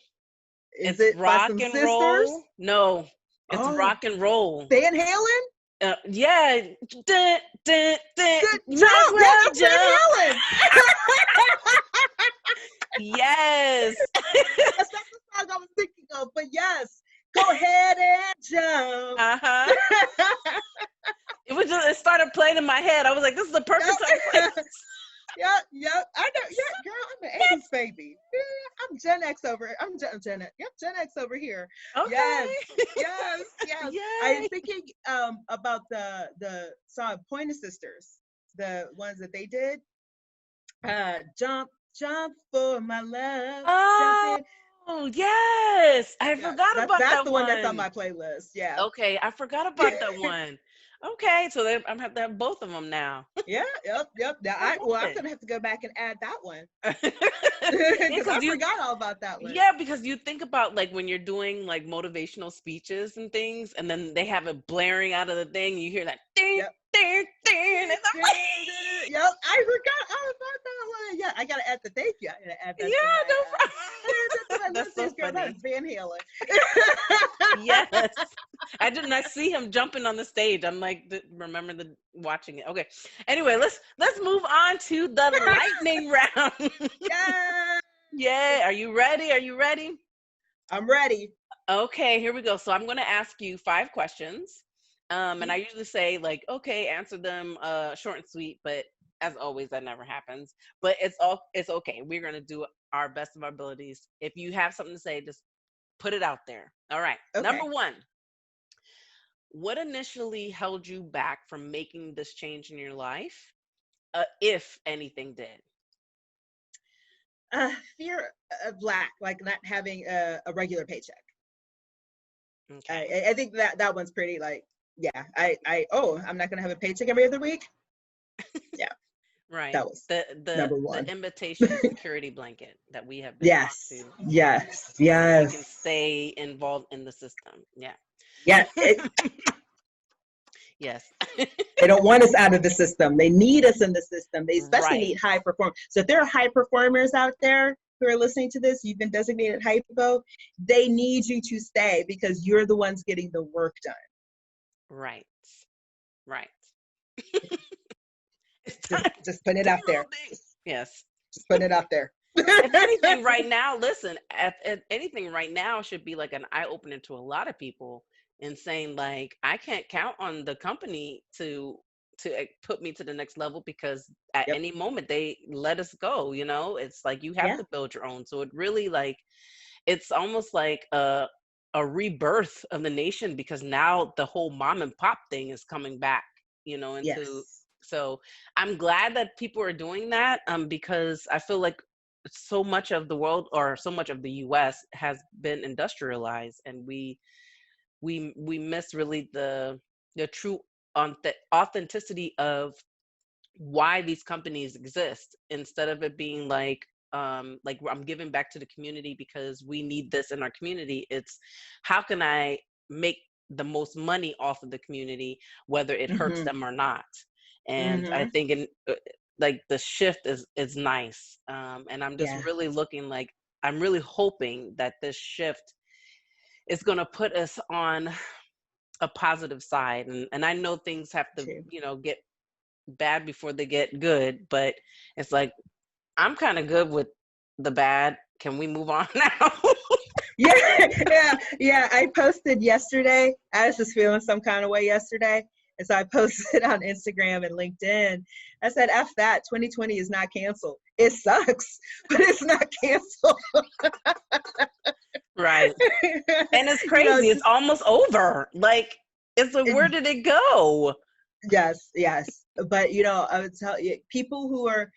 Is it rock by some and sisters? roll? No, it's rock and roll. Van Halen? Yeah. Dun, dun, dun. Good job. That's Van Halen. Yes. That's the song I was thinking of, but yes. Go ahead and jump. It started playing in my head. I was like, this is the perfect time. Yeah. I know. Yeah, girl, I'm an 80s baby. Yeah, I'm Gen X over. I'm Gen X. Yep, Gen X over here. Okay. Yes. I'm thinking about the song Pointer Sisters, the ones that they did. Jump for my love. Oh, yes. I forgot about that one. That's the one that's on my playlist. Yeah. Okay, I forgot about that one. Okay, so I'm gonna have to have both of them now. Yeah, yep. Now I'm gonna have to go back and add that one. Because I forgot all about that one. Yeah, because you think about like when you're doing like motivational speeches and things, and then they have it blaring out of the thing, you hear that ding, ding, ding. Yep, I forgot all about that one. Yeah, I gotta add the thank you. I gotta add that. Yeah, no problem. That's so funny. That's Van Halen. Yes, I see him jumping on the stage. I'm like, remember watching it. Okay. Anyway, let's move on to the lightning round. Yeah. Are you ready? I'm ready. Okay, here we go. So I'm going to ask you 5 questions. And I usually say like, okay, answer them short and sweet, but as always, that never happens. But it's okay. We're going to do our best of our abilities. If you have something to say, just put it out there. All right. Okay. Number 1. What initially held you back from making this change in your life, if anything did? Fear of lack, like not having a regular paycheck. Okay. I think that one's pretty like, yeah, I'm not going to have a paycheck every other week. Yeah. Right. That was the number 1. The invitation security blanket that we have been Yes. to. Yes. So you can stay involved in the system. Yeah. Yeah. Yes. They don't want us out of the system. They need us in the system. They especially Right. need high performers. So if there are high performers out there who are listening to this, you've been designated hypo, they need you to stay because you're the ones getting the work done. Right. Right. Just putting it out there. Yes. Just putting it out there. If anything right now, listen, if anything right now should be like an eye-opener to a lot of people in saying like, I can't count on the company to put me to the next level because at any moment they let us go, you know? It's like you have to build your own. So it really like, it's almost like a rebirth of the nation because now the whole mom and pop thing is coming back, you know, into so I'm glad that people are doing that because I feel like so much of the world or so much of the US has been industrialized and we miss really the true authenticity of why these companies exist instead of it being like I'm giving back to the community because we need this in our community. It's how can I make the most money off of the community, whether it hurts them or not. And I think like the shift is nice. And I'm just really looking like, I'm really hoping that this shift is going to put us on a positive side. And I know things have to, you know, get bad before they get good, but it's like, I'm kind of good with the bad. Can we move on now? Yeah. I posted yesterday. I was just feeling some kind of way yesterday. And so I posted on Instagram and LinkedIn. I said, F that, 2020 is not canceled. It sucks, but it's not canceled. Right. And it's crazy. You know, it's almost over. Like, where did it go? Yes. But, you know, I would tell you, people who are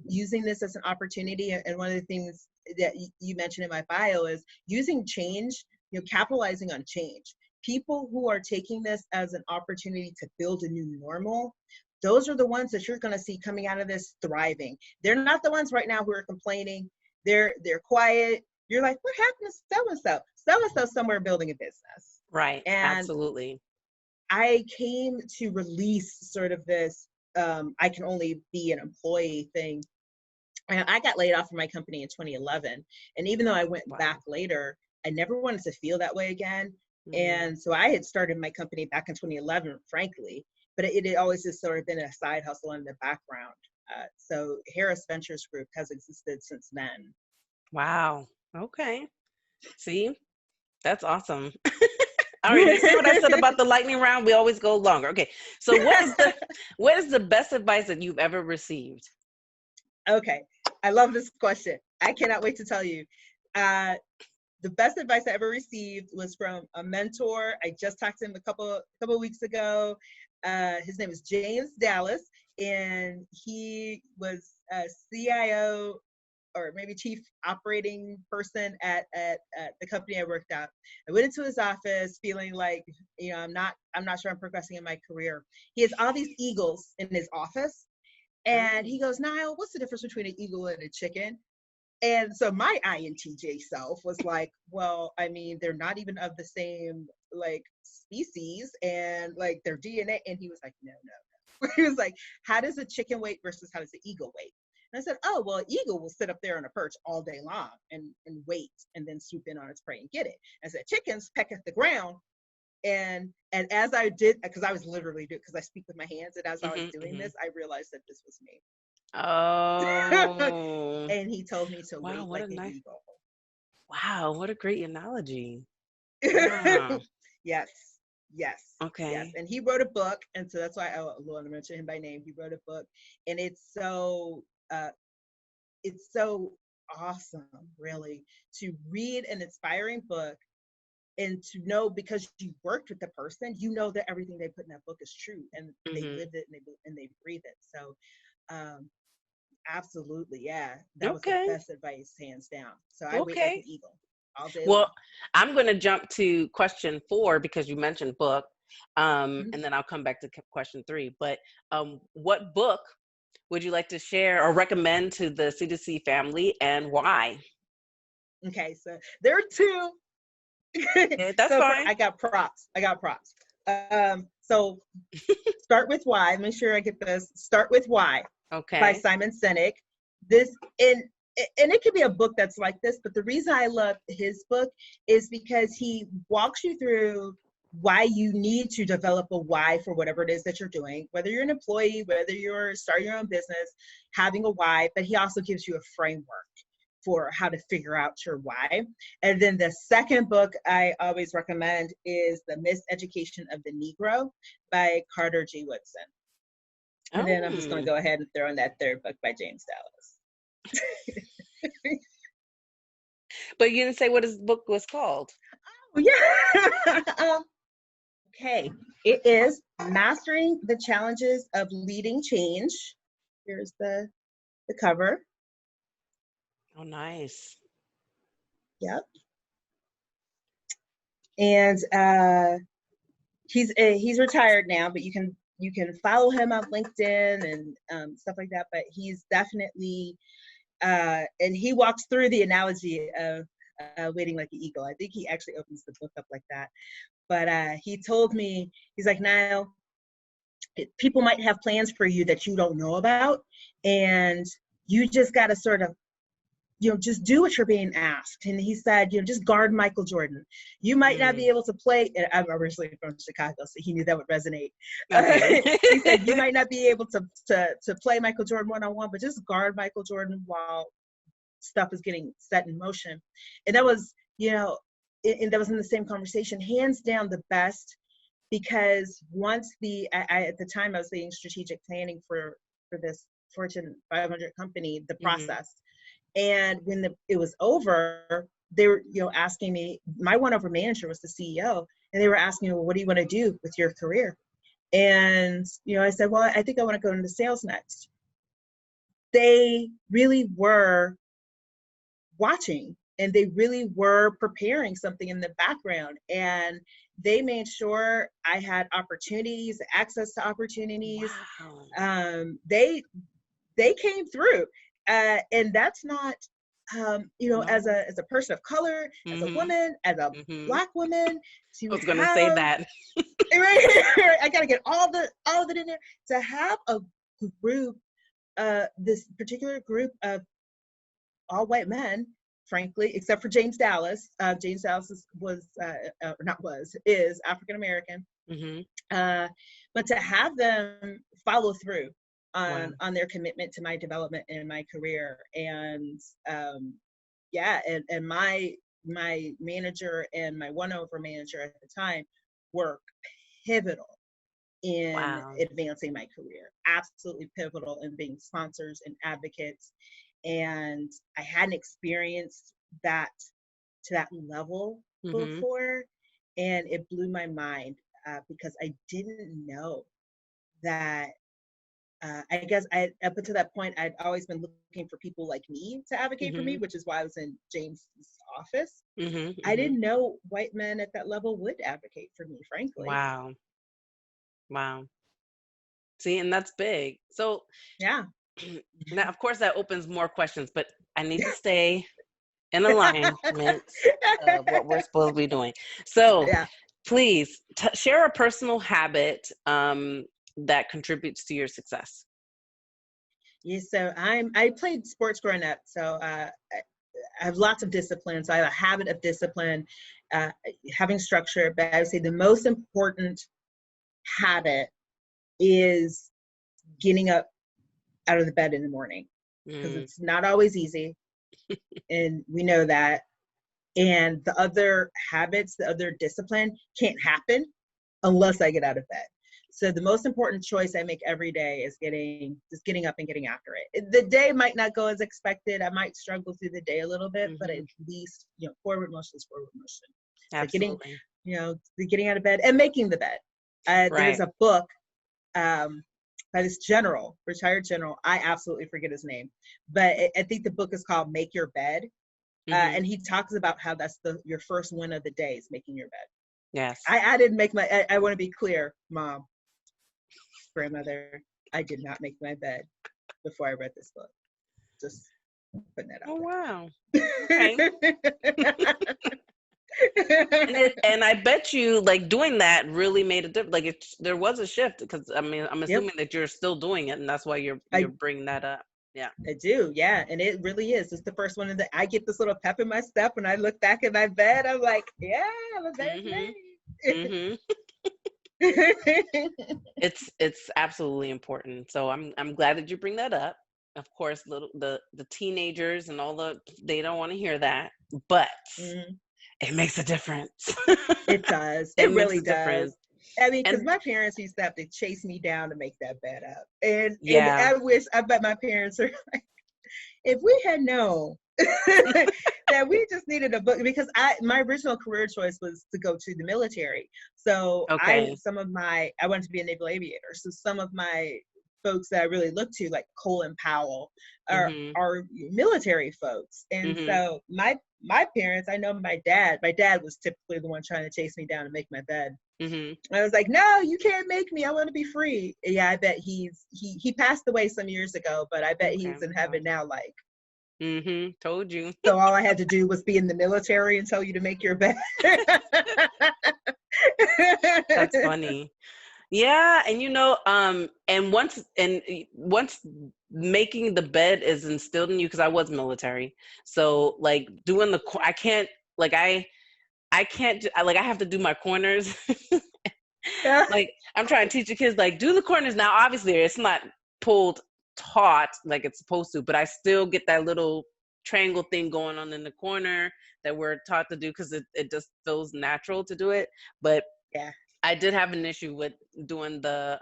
using this as an opportunity, and one of the things that you mentioned in my bio is using change, you know, capitalizing on change. People who are taking this as an opportunity to build a new normal, those are the ones that you're going to see coming out of this thriving. They're not the ones right now who are complaining. They're quiet. You're like, what happened to so-and-so? So-and-so somewhere building a business. Right. And absolutely. I came to release sort of this, I can only be an employee thing. And I got laid off from my company in 2011. And even though I went back later, I never wanted to feel that way again. And so I had started my company back in 2011, frankly, but it had always just sort of been a side hustle in the background. So Harris Ventures Group has existed since then. Wow. Okay. See, that's awesome. All right, you see what I said about the lightning round? We always go longer. Okay, so what is the best advice that you've ever received? Okay, I love this question. I cannot wait to tell you. The best advice I ever received was from a mentor. I just talked to him a couple weeks ago. His name is James Dallas, and he was a CIO or maybe chief operating person at the company I worked at. I went into his office feeling like, you know, I'm not sure I'm progressing in my career. He has all these eagles in his office, and he goes, Nile, what's the difference between an eagle and a chicken? And so my INTJ self was like, well, I mean, they're not even of the same like species and like their DNA. And he was like, no. He was like, how does a chicken wait versus how does the eagle wait? And I said, oh, well, an eagle will sit up there on a perch all day long and wait and then swoop in on its prey and get it. I said, chickens peck at the ground. And as I did, because I was literally doing, because I speak with my hands, and as I was doing this, I realized that this was me. Oh. And he told me to wait like an eagle. Wow, what a great analogy. Wow. Yes. Okay. Yes. And he wrote a book, and so that's why I want to mention him by name. He wrote a book, and it's so awesome, really, to read an inspiring book and to know, because you worked with the person, you know that everything they put in that book is true, and they lived it and they breathe it. So absolutely, yeah, that was the best advice, hands down. So I wait like an eagle all day long. I'm going to jump to question 4 because you mentioned book, and then I'll come back to question 3. But what book would you like to share or recommend to the C2C family, and why? Okay, so there are 2. Yeah, that's fine. I got props. So Start With Why. Make sure I get this. Start With Why Okay. by Simon Sinek. This and it could be a book that's like this, but the reason I love his book is because he walks you through why you need to develop a why for whatever it is that you're doing, whether you're an employee, whether you're starting your own business, having a why, but he also gives you a framework for how to figure out your why. And then the second book I always recommend is The Miseducation of the Negro by Carter G. Woodson. And then I'm just going to go ahead and throw in that third book by James Dallas. But you didn't say what his book was called. Oh, yeah. Okay. It is Mastering the Challenges of Leading Change. Here's the cover. Oh, nice. Yep. And he's retired now, but you can follow him on LinkedIn and stuff like that. But he's definitely and he walks through the analogy of waiting like an eagle. I think he actually opens the book up like that. But he told me, he's like, Nile, people might have plans for you that you don't know about, and you just got to sort of, just do what you're being asked. And he said, just guard Michael Jordan. You might not be able to play. I'm originally from Chicago, so he knew that would resonate. Okay. He said, you might not be able to play Michael Jordan one-on-one, but just guard Michael Jordan while stuff is getting set in motion. And that was, and that was in the same conversation, hands down the best, because once at the time I was leading strategic planning for this Fortune 500 company, the process. And when it was over, they were, asking me, my one-over manager was the CEO, and they were asking me, well, what do you want to do with your career? And, I said, well, I think I want to go into sales next. They really were watching, and they really were preparing something in the background, and they made sure I had opportunities, access to opportunities. Wow. They came through. And that's not, as a person of color, as a woman, as a Black woman, I was going to say that. Right, I got to get all of it in there. To have a group, this particular group of all white men, frankly, except for James Dallas. James Dallas is African American. But to have them follow through on their commitment to my development and my career, and and my manager and my one-over manager at the time were pivotal in advancing my career, absolutely pivotal in being sponsors and advocates. And I hadn't experienced that to that level before, and it blew my mind because I didn't know that. I guess up until that point, I'd always been looking for people like me to advocate for me, which is why I was in James' office. I didn't know white men at that level would advocate for me, frankly. Wow. See, and that's big. So yeah. Now, of course, that opens more questions, but I need to stay in alignment of what we're supposed to be doing. So please share a personal habit that contributes to your success. Yeah, so I played sports growing up, so I have lots of discipline. So I have a habit of discipline, having structure. But I would say the most important habit is getting up out of the bed in the morning, because it's not always easy, and we know that. And the other habits, the other discipline can't happen unless I get out of bed. So the most important choice I make every day is getting up and getting after it. The day might not go as expected. I might struggle through the day a little bit, but at least, forward motion is forward motion. Absolutely. So getting out of bed and making the bed. There's a book by this retired general. I absolutely forget his name, but I think the book is called Make Your Bed. And he talks about how that's your first win of the day is making your bed. Yes. I didn't make I want to be clear, Mom, grandmother, I did not make my bed before I read this book. Just putting that out. Oh, wow. Okay. And I bet you like doing that really made a difference. Like there was a shift, because I mean I'm assuming that you're still doing it, and that's why you're bringing that up. Yeah, I do. Yeah, and it really is. It's the first one I get this little pep in my step when I look back at my bed. I'm like, yeah, I'm a bed lady. It's absolutely important. So I'm glad that you bring that up. Of course, the teenagers and they don't want to hear that, but it makes a difference. It does. It really does. Difference. I mean, because my parents used to have to chase me down to make that bed up, and I bet my parents are like, if we had known that we just needed a book, because my original career choice was to go to the military. So I wanted to be a naval aviator. So some of my folks that I really look to, like Cole and Powell, are military folks. And so my parents, I know my dad was typically the one trying to chase me down and make my bed. I was like, no, you can't make me. I want to be free. Yeah, I bet he passed away some years ago, but I bet he's in heaven now, like. Told you. So all I had to do was be in the military and tell you to make your bed. That's funny. Yeah, and and once making the bed is instilled in you, because I was military, so like doing I can't I have to do my corners. Like I'm trying to teach the kids, like, do the corners. Now obviously it's not taught like it's supposed to, but I still get that little triangle thing going on in the corner that we're taught to do, because it just feels natural to do it. But I did have an issue with doing the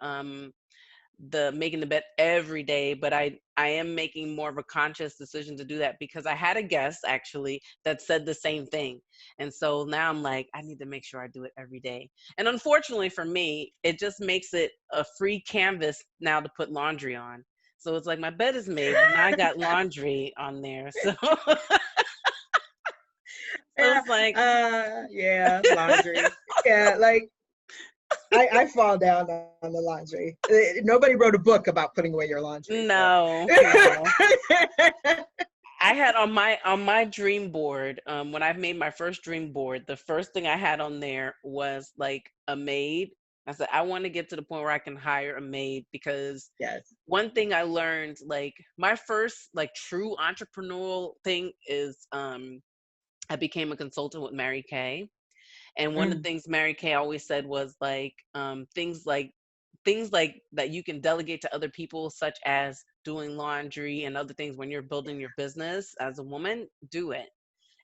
making the bed every day, but I am making more of a conscious decision to do that, because I had a guest actually that said the same thing. And so now I'm like, I need to make sure I do it every day. And unfortunately for me, it just makes it a free canvas now to put laundry on. So it's like my bed is made, and I got laundry on there. So it's like, laundry. Yeah, like I fall down on the laundry. Nobody wrote a book about putting away your laundry. No. I had on my dream board, when I made my first dream board, the first thing I had on there was like a maid. I said, I want to get to the point where I can hire a maid, because one thing I learned, like my first like true entrepreneurial thing is I became a consultant with Mary Kay. And one of the things Mary Kay always said was like things like that you can delegate to other people, such as doing laundry and other things. When you're building your business as a woman, do it.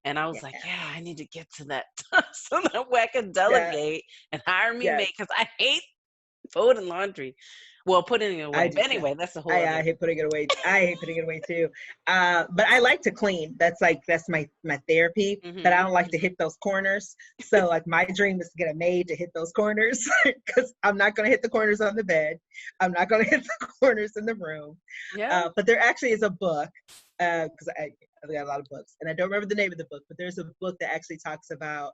And I was like, I need to get to that so that way I can delegate and hire me a maid, because I hate folding laundry. Well, putting it away. But anyway, that's the whole. I hate putting it away. I hate putting it away too. But I like to clean. That's my therapy. But I don't like to hit those corners. So like my dream is to get a maid to hit those corners, because I'm not going to hit the corners on the bed. I'm not going to hit the corners in the room. But there actually is a book, because I've got a lot of books, and I don't remember the name of the book, but there's a book that actually talks about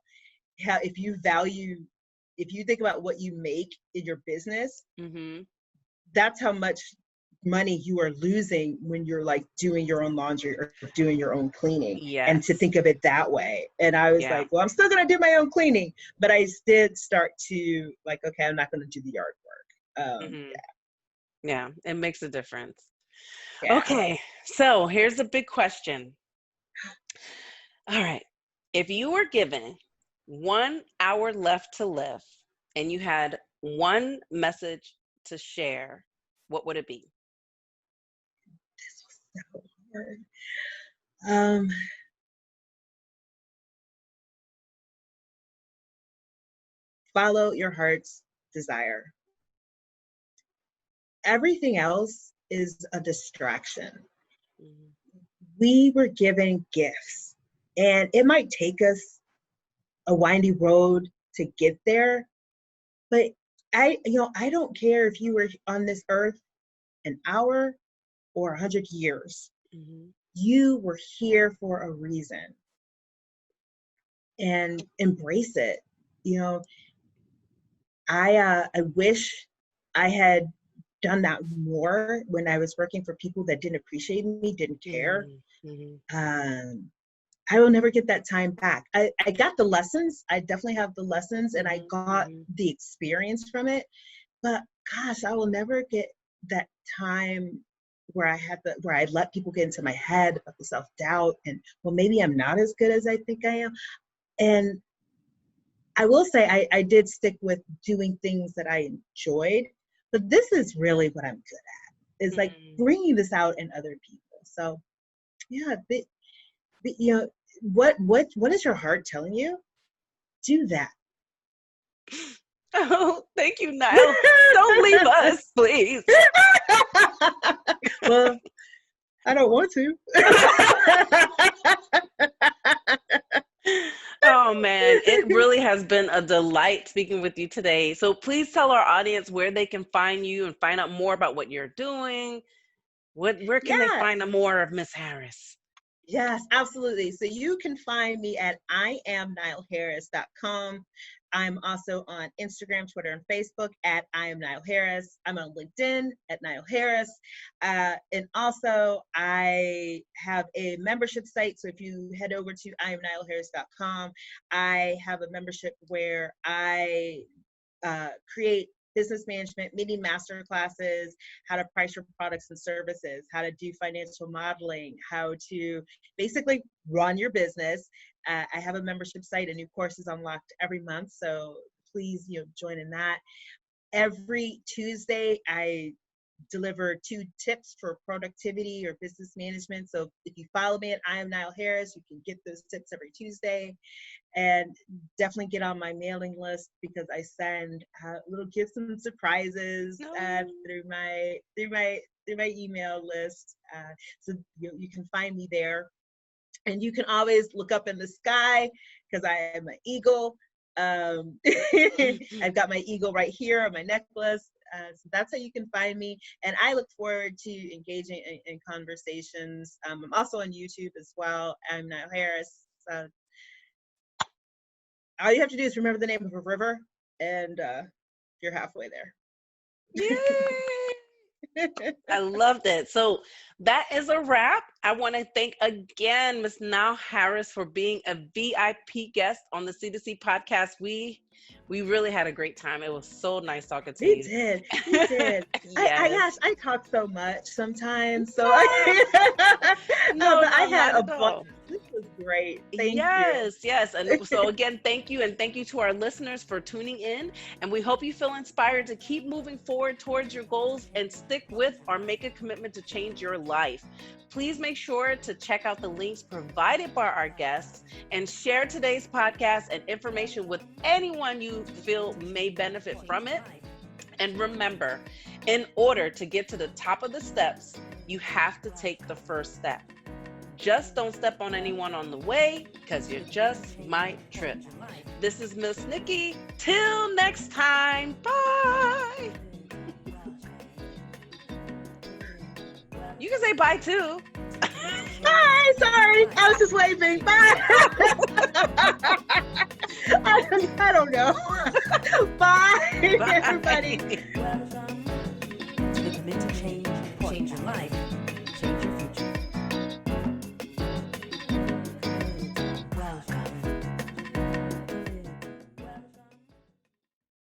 how if you think about what you make in your business, that's how much money you are losing when you're like doing your own laundry or doing your own cleaning. And to think of it that way. And I was like, well, I'm still going to do my own cleaning, but I did start to like, okay, I'm not going to do the yard work. Yeah, it makes a difference. Okay, so here's a big question. All right, if you were given 1 hour left to live and you had one message to share, what would it be? This was so hard. Follow your heart's desire. Everything else is a distraction. We were given gifts, and it might take us a windy road to get there, but I don't care if you were on this earth an hour or 100 years. You were here for a reason, and embrace it. I wish I had done that more when I was working for people that didn't appreciate me, didn't care. I will never get that time back. I got the lessons. I definitely have the lessons, and I got the experience from it. But gosh, I will never get that time where I let people get into my head about the self-doubt and, well, maybe I'm not as good as I think I am. And I will say I did stick with doing things that I enjoyed, but this is really what I'm good at, is like bringing this out in other people. So yeah, you know, what is your heart telling you? Do that. Oh, thank you, Niles. Don't leave us, please. Well, I don't want to. Oh man, it really has been a delight speaking with you today. So please tell our audience where they can find you and find out more about what you're doing. Where can they find out more of Miss Harris? Yes, absolutely. So you can find me at IamNileHarris.com. I'm also on Instagram, Twitter, and Facebook at I am Nile Harris. I'm on LinkedIn at Nile Harris. And also I have a membership site. So if you head over to IamNileHarris.com, I have a membership where I create business management, mini master classes, how to price your products and services, how to do financial modeling, how to basically run your business. I have a membership site, and new courses unlocked every month. So please, join in that. Every Tuesday, I deliver 2 tips for productivity or business management. So if you follow me at I am Nile Harris, you can get those tips every Tuesday. And definitely get on my mailing list, because I send little gifts and surprises through my email list. So you can find me there, and you can always look up in the sky, because I am an eagle. I've got my eagle right here on my necklace. So that's how you can find me. And I look forward to engaging in conversations. I'm also on YouTube as well. I'm Nile Harris. All you have to do is remember the name of a river, and you're halfway there. Yay! I loved it. So that is a wrap. I want to thank again Ms. Nile Harris for being a VIP guest on the C2C podcast. We really had a great time. It was so nice talking to you. We did. Yes. I talk so much sometimes. So I had a bunch. This was great. Thank you. Yes. And so again, thank you. And thank you to our listeners for tuning in. And we hope you feel inspired to keep moving forward towards your goals and stick with or make a commitment to change your life. Please make sure to check out the links provided by our guests and share today's podcast and information with anyone you feel may benefit from it. And remember, in order to get to the top of the steps, you have to take the first step. Just don't step on anyone on the way, because you just might trip. This is Miss Nikki. Till next time. Bye. You can say bye too. Bye. Sorry, I was just waving. Bye. I don't know. Bye, everybody. The commitment to change your life.